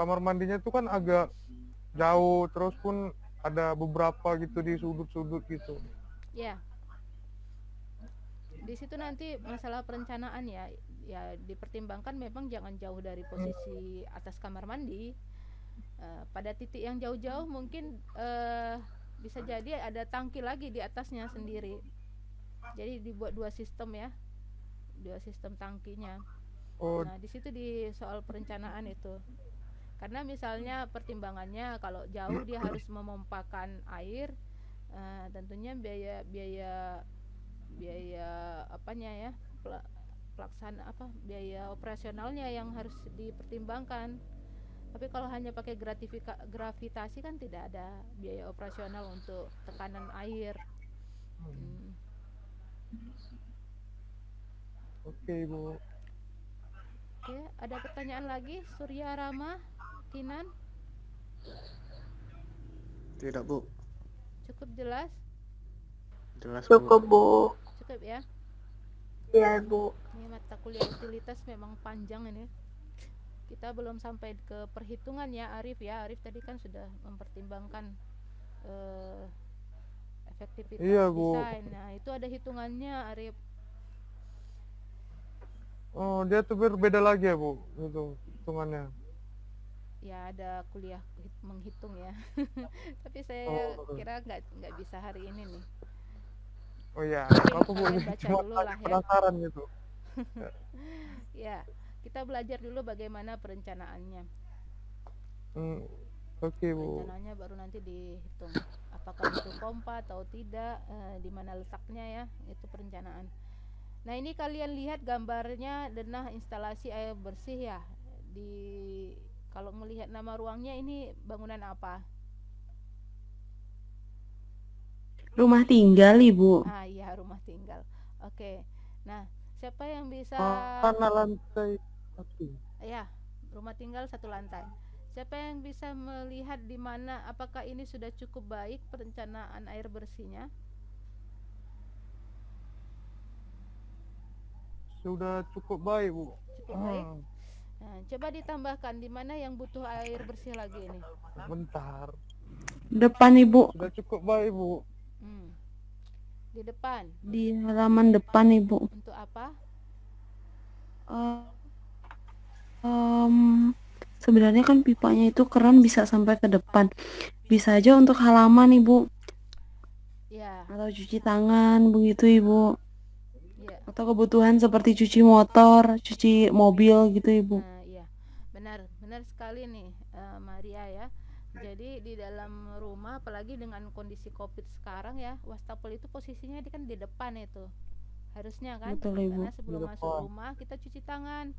kamar mandinya itu kan agak jauh, terus pun ada beberapa gitu di sudut-sudut gitu. Ya, di situ nanti masalah perencanaan ya dipertimbangkan memang jangan jauh dari posisi atas kamar mandi. Pada titik yang jauh-jauh mungkin bisa jadi ada tangki lagi di atasnya sendiri. Jadi dibuat dua sistem ya, dua sistem tangkinya. Oh, Nah, di situ di soal perencanaan itu. Karena misalnya pertimbangannya kalau jauh dia harus memompakan air, tentunya biaya biaya biaya apanya ya, pelaksanaan apa biaya operasionalnya yang harus dipertimbangkan. Tapi kalau hanya pakai gravitasi kan tidak ada biaya operasional untuk tekanan air. Hmm. oke Bu. Oke, ada pertanyaan lagi? Surya Rama, Kinan, Tidak, Bu. cukup jelas? Jelas, Cukup, Bu. Bu. Cukup ya? Iya, Bu. Ini mata kuliah utilitas memang panjang ini. Kita belum sampai ke perhitungan ya, Arif ya. Arif tadi kan sudah mempertimbangkan efektivitas Iya, Bu. desain. Nah, itu ada hitungannya, Arif. Oh, dia tuh berbeda lagi ya Bu, itu hitungannya. Ya ada kuliah menghitung ya. Tapi saya Oh, kira nggak bisa hari ini nih. oh ya, Mungkin apa Bu? kalian baca Cuma dulu lah ya. penasaran gitu. Ya, kita belajar dulu bagaimana perencanaannya. Hmm, oke Bu. Perencanaannya baru nanti dihitung. Apakah butuh pompa atau tidak, di mana letaknya ya, itu perencanaan. Nah, ini kalian lihat gambarnya denah instalasi air bersih ya. Kalau melihat nama ruangnya ini bangunan apa? Rumah tinggal, Ibu. Ah iya, rumah tinggal. Oke. Nah, siapa yang bisa Mana lantai satu? ya, rumah tinggal satu lantai. Siapa yang bisa melihat di mana apakah ini sudah cukup baik perencanaan air bersihnya? Sudah cukup baik Bu. Cukup baik. Nah, coba ditambahkan di mana yang butuh air bersih lagi ini. Bentar. Depan, Ibu. Sudah cukup baik Bu. Di depan. Di halaman depan, Ibu. Untuk apa? Sebenarnya kan pipanya itu keran bisa sampai ke depan. Bisa aja untuk halaman, Ibu. Ya. Atau cuci tangan, begitu, Ibu. Ya. Atau kebutuhan seperti cuci motor, cuci mobil gitu, Ibu. Nah, iya. Benar sekali nih, Maria ya. Jadi di dalam rumah, apalagi dengan kondisi COVID sekarang ya, wastafel itu posisinya kan di depan itu. Harusnya kan? Betul, Ibu. Karena sebelum masuk rumah kita cuci tangan.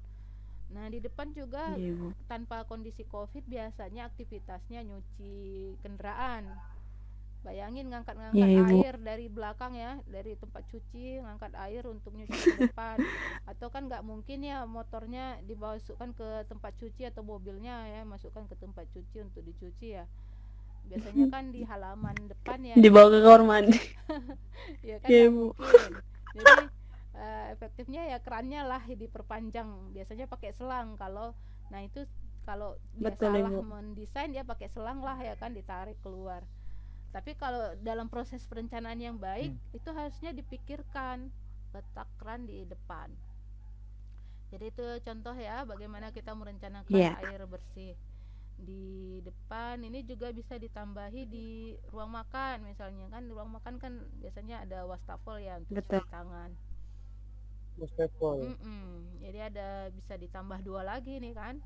Nah, di depan juga Iya, Ibu. tanpa kondisi COVID biasanya aktivitasnya nyuci kendaraan. Bayangin ngangkat-ngangkat Iya, Ibu. air dari belakang ya, dari tempat cuci, ngangkat air untuk nyuci ke depan. Atau kan nggak mungkin ya motornya dimasukkan ke tempat cuci atau mobilnya ya, masukkan ke tempat cuci untuk dicuci ya. Biasanya kan di halaman depan ya. Dibawa ke kamar mandi. Ya kan Iya, nggak Bu. mungkin. Jadi efektifnya ya kerannya lah diperpanjang. Biasanya pakai selang kalau itu kalau dia Betul, salah Ibu. mendesain dia pakai selang lah ya kan, ditarik keluar. Tapi kalau dalam proses perencanaan yang baik itu harusnya dipikirkan letak keran di depan. Jadi itu contoh ya bagaimana kita merencanakan air bersih di depan. Ini juga bisa ditambahi di ruang makan misalnya kan. Di ruang makan kan biasanya ada wastafel ya untuk cuci tangan. Wastafel. Jadi ada bisa ditambah 2 lagi nih kan.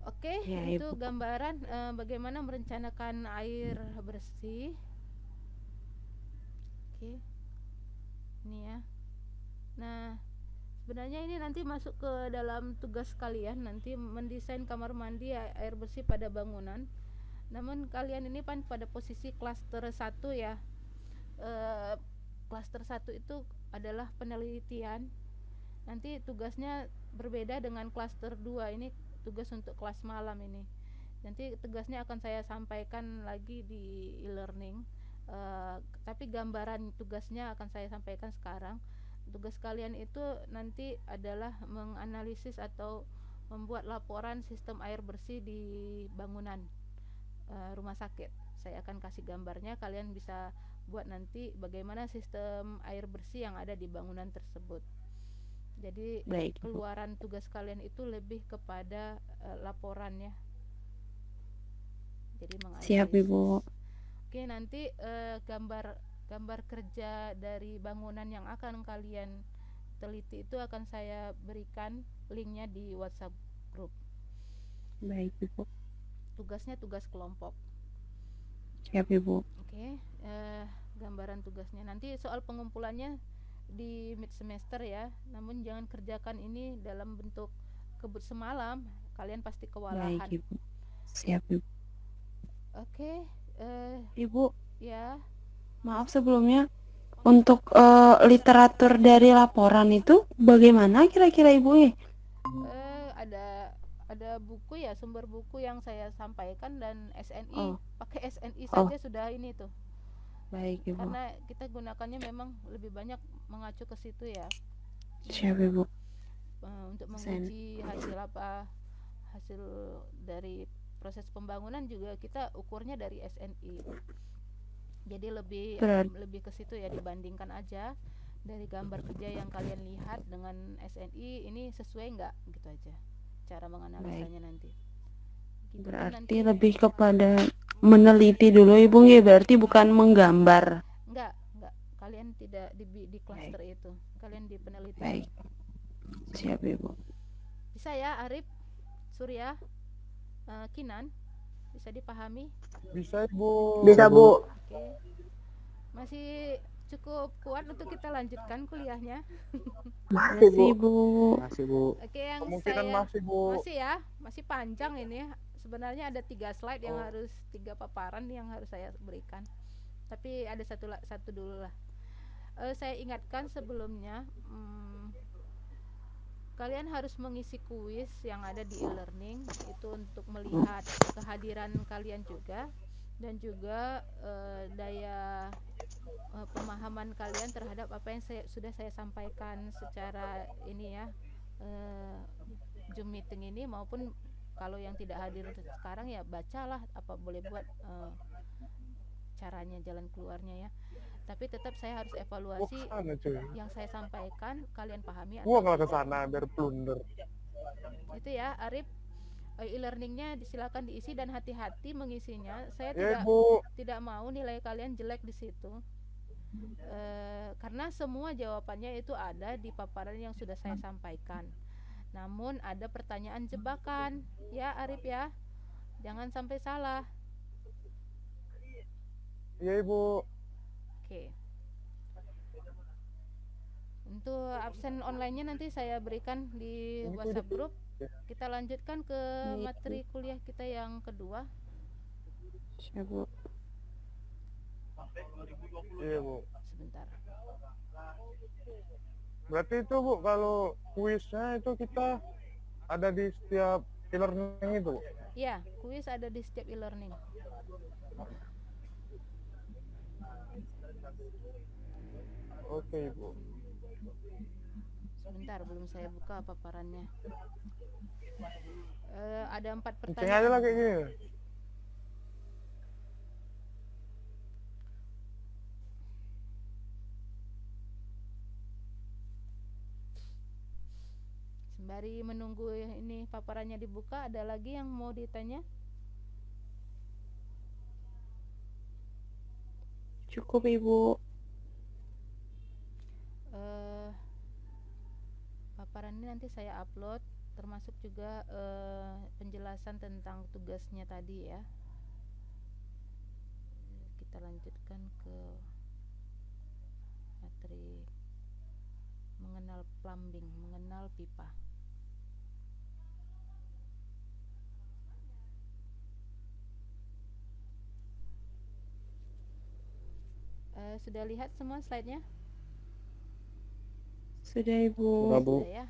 Oke, Ya, itu Ibu. gambaran bagaimana merencanakan air bersih. Oke, ini ya. Nah, sebenarnya ini nanti masuk ke dalam tugas kalian nanti mendesain kamar mandi air bersih pada bangunan. Namun kalian ini kan pada posisi klaster 1 ya. Klaster 1 itu adalah penelitian. Nanti tugasnya berbeda dengan klaster 2 ini. Tugas untuk kelas malam ini. Nanti tugasnya akan saya sampaikan lagi di e-learning. Tapi gambaran tugasnya akan saya sampaikan sekarang. Tugas kalian itu nanti adalah menganalisis atau membuat laporan sistem air bersih di bangunan rumah sakit. Saya akan kasih gambarnya, kalian bisa buat nanti bagaimana sistem air bersih yang ada di bangunan tersebut. Jadi Baik, Ibu. keluaran tugas kalian itu lebih kepada laporan ya. Jadi Siap, menganalisis. Ibu. Oke, nanti gambar kerja dari bangunan yang akan kalian teliti itu akan saya berikan linknya di WhatsApp grup. Baik, Ibu. Tugasnya tugas kelompok. Siap, Ibu. Oke, gambaran tugasnya. Nanti soal pengumpulannya di mid semester ya. Namun jangan kerjakan ini dalam bentuk kebut semalam. Kalian pasti Baik, kewalahan. Ibu. Siap, Ibu. Oke, Ibu, ya. maaf sebelumnya. Untuk literatur dari laporan itu bagaimana kira-kira Ibu ya? Ada buku ya, sumber buku yang saya sampaikan, dan SNI. Oh. Pakai SNI Oh. saja sudah ini tuh. Baik, Ibu. Karena kita gunakannya memang lebih banyak mengacu ke situ ya. Siap, Ibu. Untuk menguji hasil dari proses pembangunan juga kita ukurnya dari SNI. Jadi lebih ke situ ya, dibandingkan aja dari gambar kerja yang kalian lihat dengan SNI ini sesuai nggak, gitu aja cara menganalisanya. Nanti gitu. Berarti lebih kepada meneliti dulu Ibu ya, berarti bukan menggambar. Enggak, kalian tidak di klaster itu, kalian di penelitian. Baik, siap Ibu. Bisa ya Arif, Surya, Kinan, bisa dipahami? Bisa Ibu. Bisa, Bu. Oke, masih cukup kuat untuk kita lanjutkan kuliahnya. Masih Ibu. Masih, Bu. Oke, yang Kemungkinan saya masih Bu. masih ya, masih panjang ini. Sebenarnya ada 3 slide yang harus 3 paparan yang harus saya berikan. Tapi ada satu dulu lah. Saya ingatkan sebelumnya, kalian harus mengisi kuis yang ada di e-learning itu untuk melihat kehadiran kalian juga, dan juga daya pemahaman kalian terhadap apa yang sudah saya sampaikan secara ini ya, Zoom meeting ini, maupun kalau yang tidak hadir sekarang ya bacalah apa boleh buat caranya, jalan keluarnya ya. Tapi tetap saya harus evaluasi yang saya sampaikan kalian pahami atau nggak ke sana biar blunder. Itu ya Arif, e-learningnya silakan diisi dan hati-hati mengisinya. Saya Ya, tidak mau nilai kalian jelek di situ, karena semua jawabannya itu ada di paparan yang sudah saya sampaikan. Namun ada pertanyaan jebakan ya Arif ya, jangan sampai salah. Iya Ibu. Oke. Untuk absen online-nya nanti saya berikan di WhatsApp grup. Kita lanjutkan ke materi kuliah kita yang kedua. Siap Bu. Iya Bu. Sebentar. Berarti itu Bu, kalau kuisnya itu kita ada di setiap e-learning itu Bu? Iya, kuis ada di setiap e-learning. Oke Bu. Sebentar, belum saya buka paparannya. Ada 4 Kenceng pertanyaan. aja lah kayak gini. Sembari menunggu ini paparannya dibuka, ada lagi yang mau ditanya? Cukup Ibu. Paparan ini nanti saya upload, termasuk juga penjelasan tentang tugasnya tadi ya. Kita lanjutkan ke materi mengenal plumbing, mengenal pipa. Sudah lihat semua slide-nya? Sudah Ibu. Sudah, Bu. Sudah ya.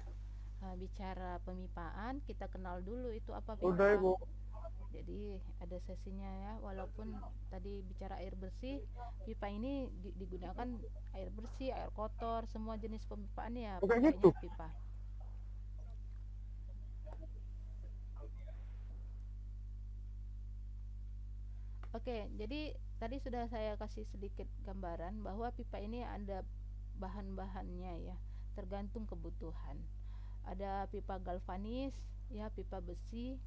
Bicara pemipaan, kita kenal dulu itu apa pipa. Udah Ibu. Jadi ada sesinya ya, walaupun tadi bicara air bersih, pipa ini digunakan air bersih, air kotor, semua jenis pemipaan ya Bukan pakainya gitu. pipa. Oke, jadi tadi sudah saya kasih sedikit gambaran bahwa pipa ini ada bahan-bahannya ya, tergantung kebutuhan. Ada pipa galvanis, ya pipa besi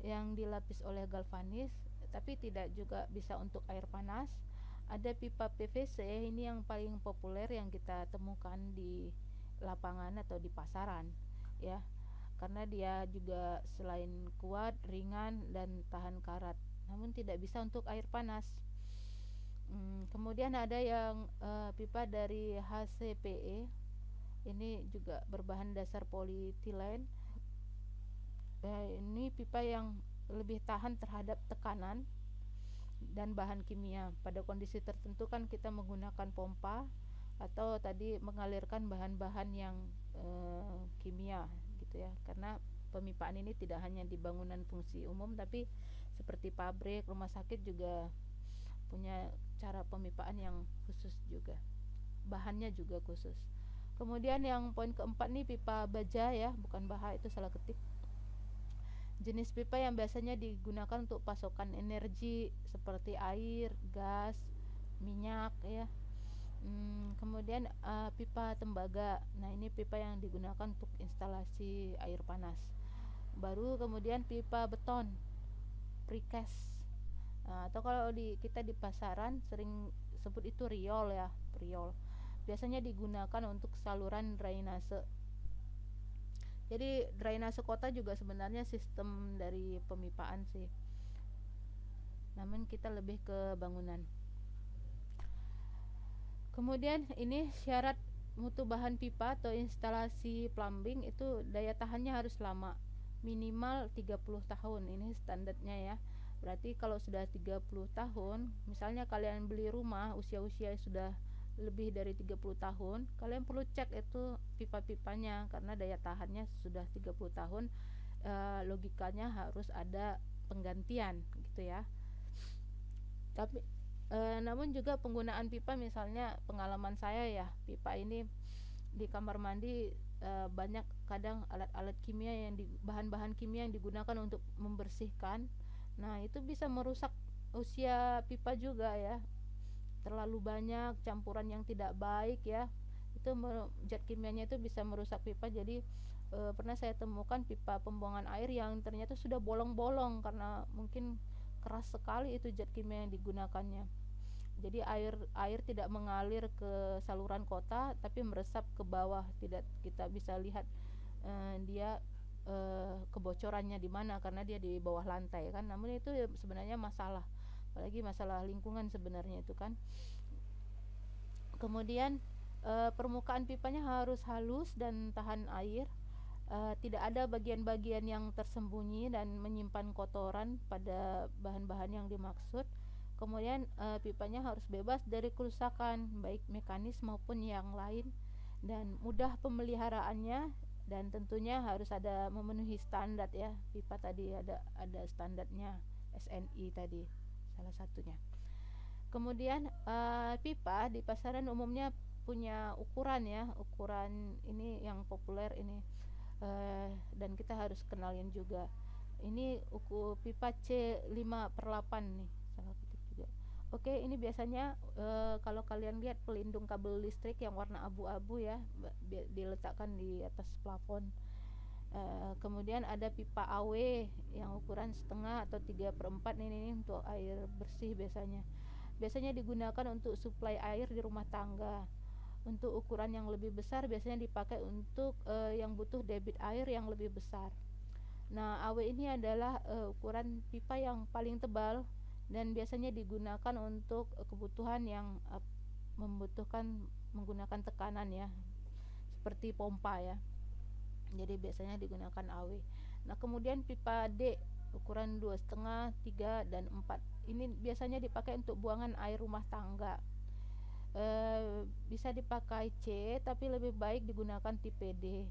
yang dilapis oleh galvanis, tapi tidak juga bisa untuk air panas. Ada pipa PVC, ini yang paling populer yang kita temukan di lapangan atau di pasaran, ya, karena dia juga selain kuat, ringan dan tahan karat, namun tidak bisa untuk air panas. Kemudian ada yang pipa dari HCPE, ini juga berbahan dasar polietilen. Ini pipa yang lebih tahan terhadap tekanan dan bahan kimia. Pada kondisi tertentu kan kita menggunakan pompa atau tadi mengalirkan bahan-bahan yang kimia gitu ya, karena pemipaan ini tidak hanya di bangunan fungsi umum, tapi seperti pabrik, rumah sakit juga punya cara pemipaan yang khusus juga, bahannya juga khusus. Kemudian yang poin keempat nih, pipa baja ya, bukan baha, itu salah ketik. Jenis pipa yang biasanya digunakan untuk pasokan energi seperti air, gas, minyak ya. Kemudian pipa tembaga. Nah, ini pipa yang digunakan untuk instalasi air panas. Baru kemudian pipa beton, precast. Atau kalau kita di pasaran sering sebut itu riol ya, riol. Biasanya digunakan untuk saluran drainase. Jadi drainase kota juga sebenarnya sistem dari pemipaan sih, namun kita lebih ke bangunan. Kemudian ini syarat mutu bahan pipa atau instalasi plumbing itu daya tahannya harus lama, minimal 30 tahun. Ini standarnya ya. Berarti kalau sudah 30 tahun, misalnya kalian beli rumah usia-usia sudah lebih dari 30 tahun, kalian perlu cek itu pipa-pipanya, karena daya tahannya sudah 30 tahun. Logikanya harus ada penggantian gitu ya. Tapi namun juga penggunaan pipa, misalnya pengalaman saya ya, pipa ini di kamar mandi banyak kadang alat-alat kimia yang bahan-bahan kimia yang digunakan untuk membersihkan. Nah, itu bisa merusak usia pipa juga ya. Terlalu banyak campuran yang tidak baik ya, itu zat kimianya itu bisa merusak pipa. Jadi pernah saya temukan pipa pembuangan air yang ternyata sudah bolong-bolong karena mungkin keras sekali itu zat kimia yang digunakannya. Jadi air tidak mengalir ke saluran kota, tapi meresap ke bawah. Tidak kita bisa lihat dia kebocorannya di mana, karena dia di bawah lantai kan. Namun itu sebenarnya masalah, apalagi masalah lingkungan sebenarnya itu kan. Kemudian permukaan pipanya harus halus dan tahan air. Tidak ada bagian-bagian yang tersembunyi dan menyimpan kotoran pada bahan-bahan yang dimaksud. Kemudian pipanya harus bebas dari kerusakan baik mekanis maupun yang lain, dan mudah pemeliharaannya, dan tentunya harus ada memenuhi standar ya. Pipa tadi ada standarnya, SNI tadi salah satunya. Kemudian pipa di pasaran umumnya punya ukuran ya, ukuran ini yang populer ini, dan kita harus kenalin juga. Ini pipa C5/8 nih, salah ketik juga. Oke, ini biasanya kalau kalian lihat pelindung kabel listrik yang warna abu-abu ya, diletakkan di atas plafon. Kemudian ada pipa AW yang ukuran setengah atau 3/4 ini untuk air bersih biasanya digunakan untuk suplai air di rumah tangga. Untuk ukuran yang lebih besar biasanya dipakai untuk yang butuh debit air yang lebih besar. Nah, AW ini adalah ukuran pipa yang paling tebal dan biasanya digunakan untuk kebutuhan yang membutuhkan menggunakan tekanan ya, seperti pompa ya. Jadi biasanya digunakan AW. Nah, kemudian pipa D ukuran 2,5, 3 dan 4. Ini biasanya dipakai untuk buangan air rumah tangga. Bisa dipakai C, tapi lebih baik digunakan tipe D.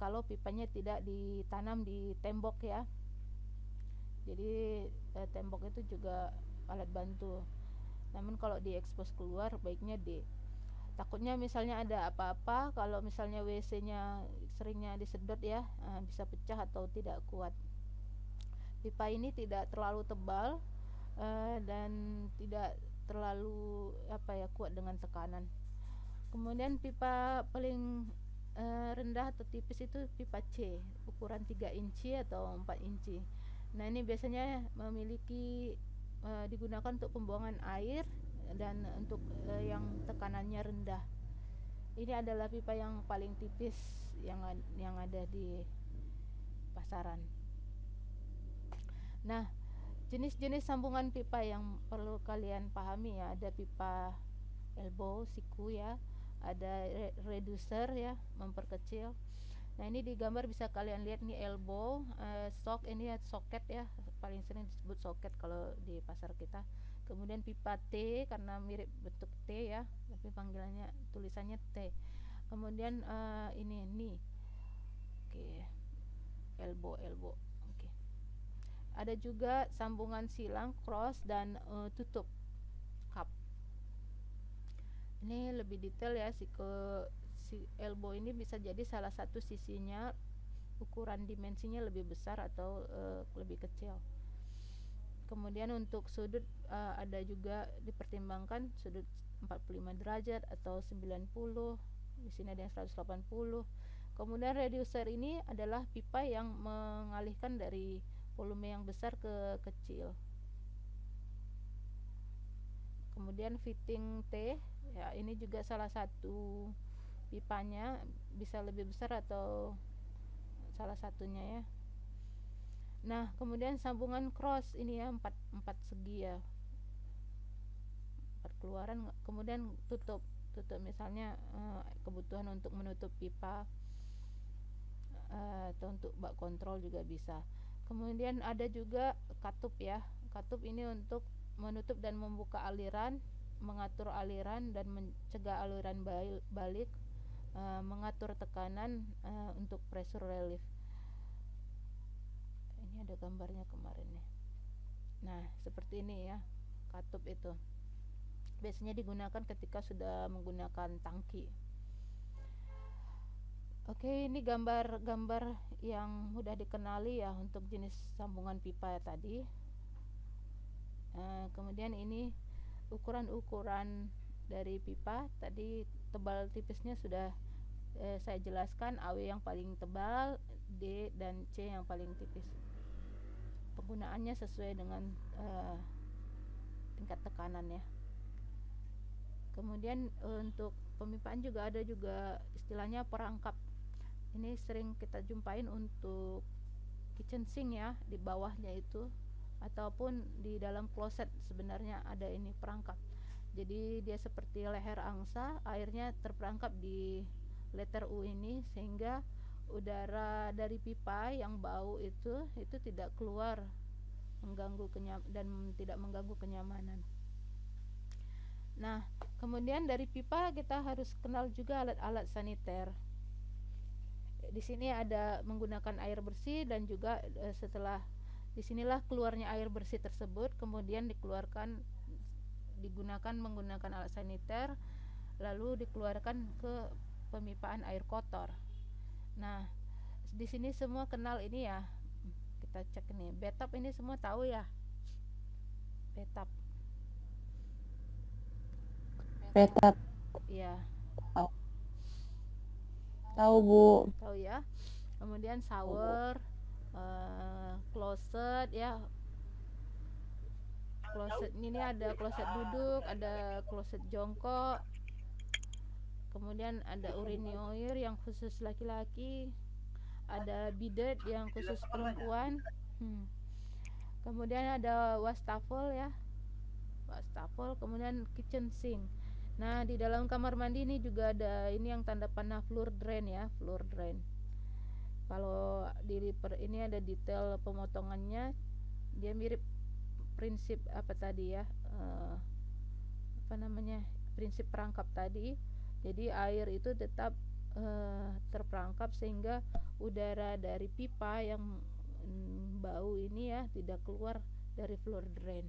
Kalau pipanya tidak ditanam di tembok ya. Jadi tembok itu juga alat bantu. Namun kalau diekspos keluar baiknya D. Takutnya misalnya ada apa-apa, kalau misalnya WC-nya seringnya disedot ya, bisa pecah atau tidak kuat. Pipa ini tidak terlalu tebal, dan tidak terlalu kuat dengan tekanan. Kemudian pipa paling rendah atau tipis itu pipa C, ukuran 3 inci atau 4 inci. Nah, ini biasanya memiliki digunakan untuk pembuangan air dan untuk yang tekanannya rendah. Ini adalah pipa yang paling tipis yang ada di pasaran. Nah, jenis-jenis sambungan pipa yang perlu kalian pahami ya, ada pipa elbow, siku ya, ada reducer ya, memperkecil. Nah, ini di gambar bisa kalian lihat nih elbow, ini ya soket ya, paling sering disebut soket kalau di pasar kita. Kemudian pipa T karena mirip bentuk T ya, tapi panggilannya tulisannya T. Kemudian ini nih. Oke. Elbow. Oke. Ada juga sambungan silang, cross dan tutup cup. Ini lebih detail ya, si elbow ini bisa jadi salah satu sisinya ukuran dimensinya lebih besar atau lebih kecil. Kemudian untuk sudut ada juga dipertimbangkan sudut 45 derajat atau 90. Di sini ada yang 180. Kemudian reducer ini adalah pipa yang mengalihkan dari volume yang besar ke kecil. Kemudian fitting T ya, ini juga salah satu pipanya, bisa lebih besar atau salah satunya ya. Nah, kemudian sambungan cross ini ya, 4 segi ya, 4 keluaran. Kemudian tutup misalnya kebutuhan untuk menutup pipa atau untuk bak kontrol juga bisa. Kemudian ada juga katup ya. Katup ini untuk menutup dan membuka aliran, mengatur aliran dan mencegah aliran balik, mengatur tekanan untuk pressure relief. Ini ada gambarnya kemarin nih. Nah, seperti ini ya, katup itu biasanya digunakan ketika sudah menggunakan tangki. Oke, ini gambar-gambar yang mudah dikenali ya untuk jenis sambungan pipa tadi. Kemudian ini ukuran-ukuran dari pipa tadi, tebal tipisnya sudah saya jelaskan, AW yang paling tebal, D dan C yang paling tipis. Penggunaannya sesuai dengan tingkat tekanan ya. Kemudian untuk pemipaan juga ada juga istilahnya perangkap. Ini sering kita jumpain untuk kitchen sink ya, di bawahnya itu ataupun di dalam kloset sebenarnya ada ini perangkap. Jadi dia seperti leher angsa, airnya terperangkap di letter U ini sehingga udara dari pipa yang bau itu tidak keluar dan tidak mengganggu kenyamanan. Nah, kemudian dari pipa kita harus kenal juga alat-alat saniter. Di sini ada menggunakan air bersih dan juga setelah disinilah keluarnya air bersih tersebut kemudian digunakan menggunakan alat saniter, lalu dikeluarkan ke pemipaan air kotor. Nah, di sini semua kenal ini ya. Kita cek nih, bathtub ini semua tahu ya. Bathtub. Bathtub. Iya. Tahu Bu. Tahu ya. Kemudian shower, closet ya. Closet ini ada closet duduk, ada closet jongkok. Kemudian ada urinoir yang khusus laki-laki, ada bidet yang khusus perempuan. Kemudian ada wastafel ya. Wastafel, kemudian kitchen sink. Nah, di dalam kamar mandi ini juga ada ini yang tanda panah floor drain ya, floor drain. Kalau ini ada detail pemotongannya, dia mirip prinsip prinsip perangkap tadi. Jadi air itu tetap terperangkap sehingga udara dari pipa yang bau ini ya tidak keluar dari floor drain.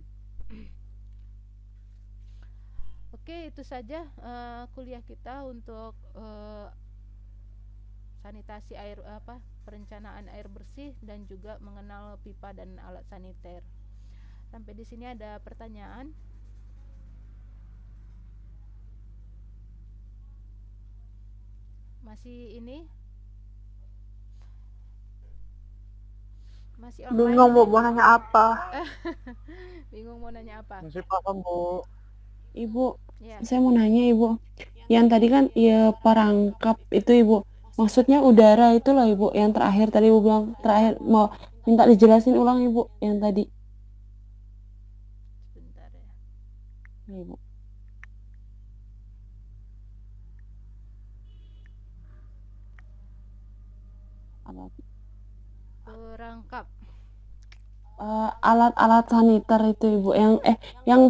Oke, itu saja kuliah kita untuk sanitasi perencanaan air bersih dan juga mengenal pipa dan alat saniter. Sampai di sini ada pertanyaan? Masih ini? Masih online? Bingung Bu, mau nanya apa? Bingung mau nanya apa? Masih paham, Bu. Ibu, Ya. saya mau nanya Ibu. Yang tadi kan ya perangkap itu Ibu. Maksudnya udara itu loh Ibu. Yang terakhir tadi Ibu bilang terakhir mau minta dijelasin ulang Ibu yang tadi. Sebentar ya. Nih, Ibu. Apa? Perangkap. Alat-alat saniter itu Ibu yang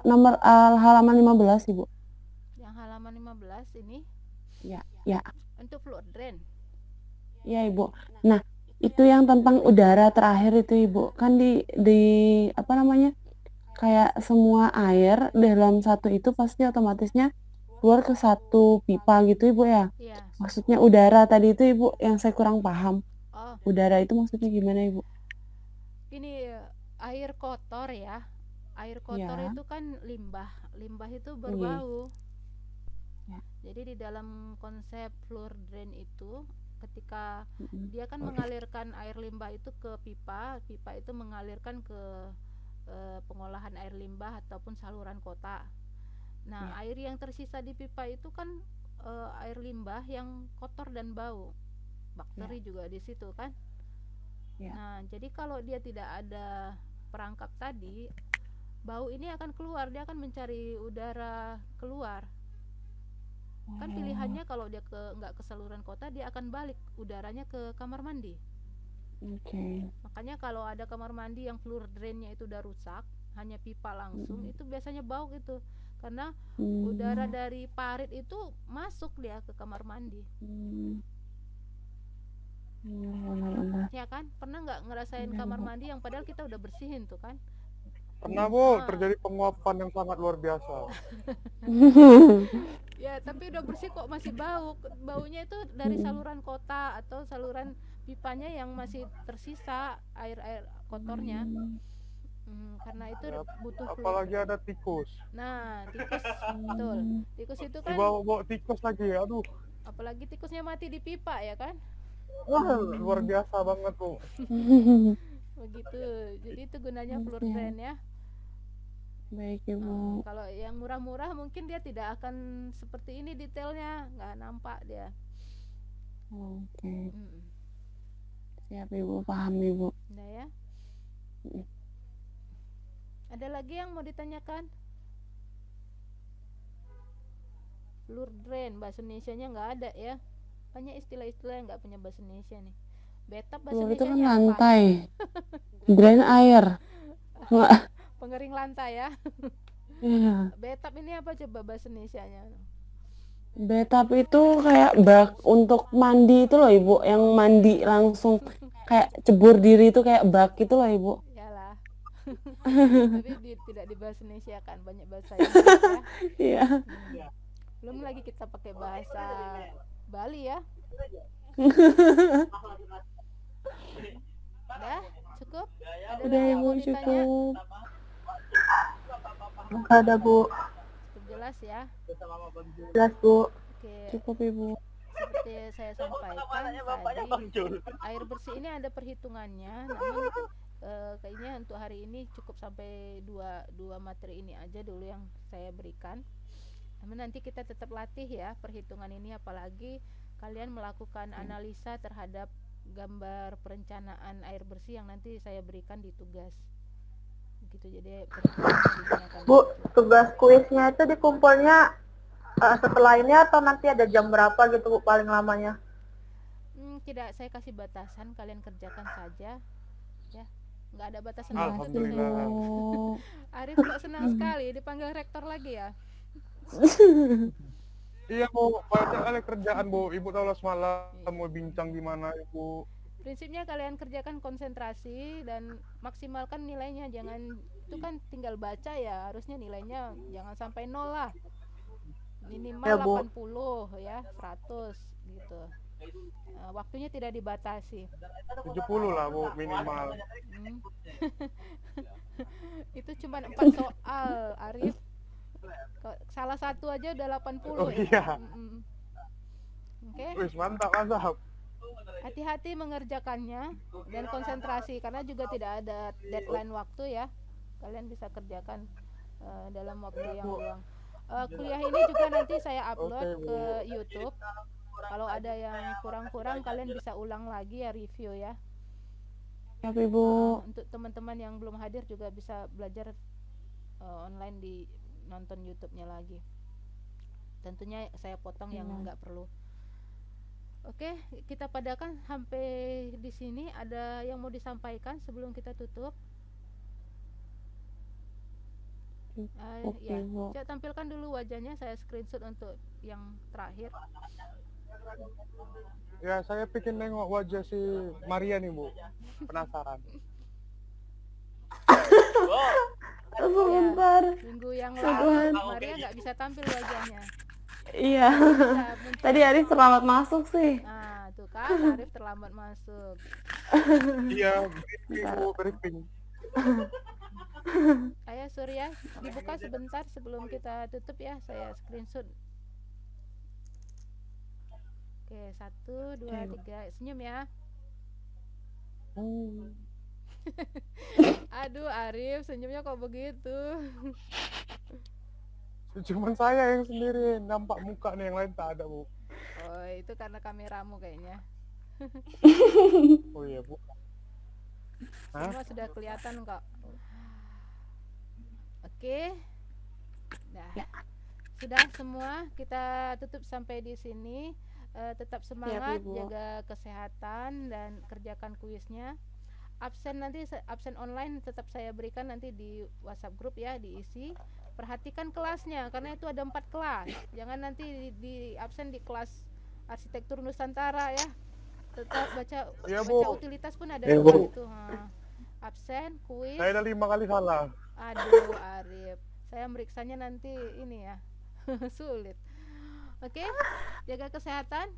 nomor halaman 15 Ibu. Yang halaman 15 ini Ya. untuk floor drain. Iya Ibu. Nah, itu yang tentang udara terakhir itu Ibu. Kan di apa namanya? Kayak semua air dalam satu itu pasti otomatisnya keluar ke satu pipa gitu Ibu ya. Iya. Maksudnya udara tadi itu Ibu yang saya kurang paham. Oh, Udara itu maksudnya gimana Ibu? ini air kotor ya. Air kotor Ya. itu kan limbah. Limbah itu berbau. Ya. Jadi di dalam konsep floor drain itu ketika Mm-mm. dia kan mengalirkan air limbah itu ke pipa, pipa itu mengalirkan ke pengolahan air limbah ataupun saluran kota. Nah, air yang tersisa di pipa itu kan air limbah yang kotor dan bau. Bakteri juga di situ kan. Ya. Nah, jadi kalau dia tidak ada perangkap tadi, bau ini akan keluar, dia akan mencari udara keluar. Kan pilihannya kalau dia nggak ke saluran kota, dia akan balik udaranya ke kamar mandi. Oke. Makanya kalau ada kamar mandi yang floor drainnya itu udah rusak, hanya pipa langsung, itu biasanya bau gitu. Karena udara dari parit itu masuk dia ke kamar mandi. Ya kan? Pernah nggak ngerasain kamar mandi yang padahal kita udah bersihin tuh kan? Pernah, Bu, terjadi penguapan yang sangat luar biasa. Ya, tapi udah bersih kok masih bau. Baunya itu dari saluran kota atau saluran pipanya yang masih tersisa air kotornya. Karena itu butuh Apalagi ada tikus. Nah, tikus betul. Tikus itu kan Dibawa tikus lagi, aduh. apalagi tikusnya mati di pipa ya kan? Wah, luar biasa banget, Bu. Begitu. Jadi itu gunanya floor drain ya. Baik Ibu. Kalau yang murah-murah mungkin dia tidak akan seperti ini detailnya, nggak nampak dia. Oke. Siap Ibu, paham Ibu. Nah ya. Ada lagi yang mau ditanyakan? Floor drain bahasa Indonesianya nggak ada ya. Banyak istilah-istilah yang nggak punya bahasa Indonesia nih. Betap bahasa Floor itu kan Indonesianya apa? lantai. Drain air. Pengering lantai ya. Iya. Betap ini apa coba bahasa Indonesianya? Bathtub itu kayak bak untuk mandi itu loh Ibu, yang mandi langsung kayak cebur diri itu kayak bak itu loh Ibu. Iyalah. Tapi tidak dibahas Indonesia kan, banyak bahasa Inggris ya. Iya. Belum lagi kita pakai bahasa Bali ya. Udah cukup? Ada Udah lagi yang Ibu, mau ditanya? cukup. Nggak ada Bu. Cukup jelas ya. Jelas Bu. Oke, Cukup Ibu. seperti saya sampaikan tadi, air bersih ini ada perhitungannya, namun kayaknya untuk hari ini cukup sampai dua materi ini aja dulu yang saya berikan. Namun nanti kita tetap latih ya perhitungan ini, apalagi kalian melakukan analisa terhadap gambar perencanaan air bersih yang nanti saya berikan di tugas. Begitu, jadi perhitungannya digunakan. Bu, tugas kuisnya itu dikumpulnya setelah ini atau nanti ada jam berapa gitu Bu paling lamanya? Tidak, saya kasih batasan, kalian kerjakan saja ya, nggak ada batasan. Alhamdulillah. Arif kok senang sekali dipanggil rektor lagi ya. Iya, Bu, banyak kali kerjaan, Bu. Ibu tahu lah semalam mau bincang gimana, Ibu. Prinsipnya kalian kerjakan konsentrasi dan maksimalkan nilainya, jangan itu kan tinggal baca ya, harusnya nilainya jangan sampai 0 lah, minimal Ya, Bu. 80 ya, 100 gitu. Waktunya tidak dibatasi. 70 lah, Bu, minimal. cuma 4 soal, Arif. Salah satu aja udah 80 Oh ya. iya. Oke. Wis mantap mantap. Hati-hati mengerjakannya dan konsentrasi karena juga tidak ada deadline waktu ya. Kalian bisa kerjakan dalam waktu yang luang. Kuliah ini juga nanti saya upload Oke, Bu. ke YouTube. Kalau ada yang kurang-kurang kalian bisa ulang lagi ya, review ya. Siap Ibu. Untuk teman-teman yang belum hadir juga bisa belajar online di nonton YouTube-nya lagi. Tentunya saya potong yang nggak perlu. Oke, kita padakan sampai di sini. Ada yang mau disampaikan sebelum kita tutup? Oke, Ya, Bu. coba tampilkan dulu wajahnya, saya screenshot untuk yang terakhir. Ya, saya bikin nengok wajah si Maria nih, Bu. Penasaran. Sebentar. Minggu yang Aduhan. lalu Maria nggak bisa tampil wajahnya. Iya. Bisa muncul. Tadi Arif terlambat masuk sih. Nah, tuh kan Arif terlambat masuk. Iya, briefing, Bu, briefing. Ayo Surya, dibuka sebentar sebelum kita tutup ya, saya screenshot. Oke, 1, 2, 3, senyum ya. Aduh Arif, senyumnya kok begitu. Cuman saya yang sendiri nampak muka nih, yang lain tak ada, Bu. Oh, itu karena kameramu kayaknya. Oh iya, Bu. Hah? Semua sudah kelihatan kok. Oke. Nah, sudah semua, kita tutup sampai di sini. Tetap semangat, Ibu. jaga kesehatan dan kerjakan kuisnya. Absen nanti, absen online tetap saya berikan nanti di WhatsApp grup ya, diisi. Perhatikan kelasnya karena itu ada 4 kelas. Jangan nanti di absen di kelas arsitektur Nusantara ya. Tetap baca Iya, baca Bu. utilitas pun ada Iya, di Bu. situ. Absen, kuis. Saya udah 5 kali salah. Aduh Arif, saya meriksanya nanti ini ya. Sulit. Oke, jaga kesehatan.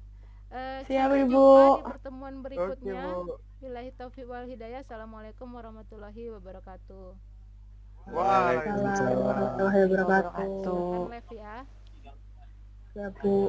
Siap, Sampai Ibu. jumpa di pertemuan Oke, berikutnya. Bu. Billahi taufiq wal hidayah. Assalamualaikum warahmatullahi wabarakatuh. Waalaikumsalam. Warahmatullahi wabarakatuh. Wabarakatuh. Silakan live ya. Ya Bu.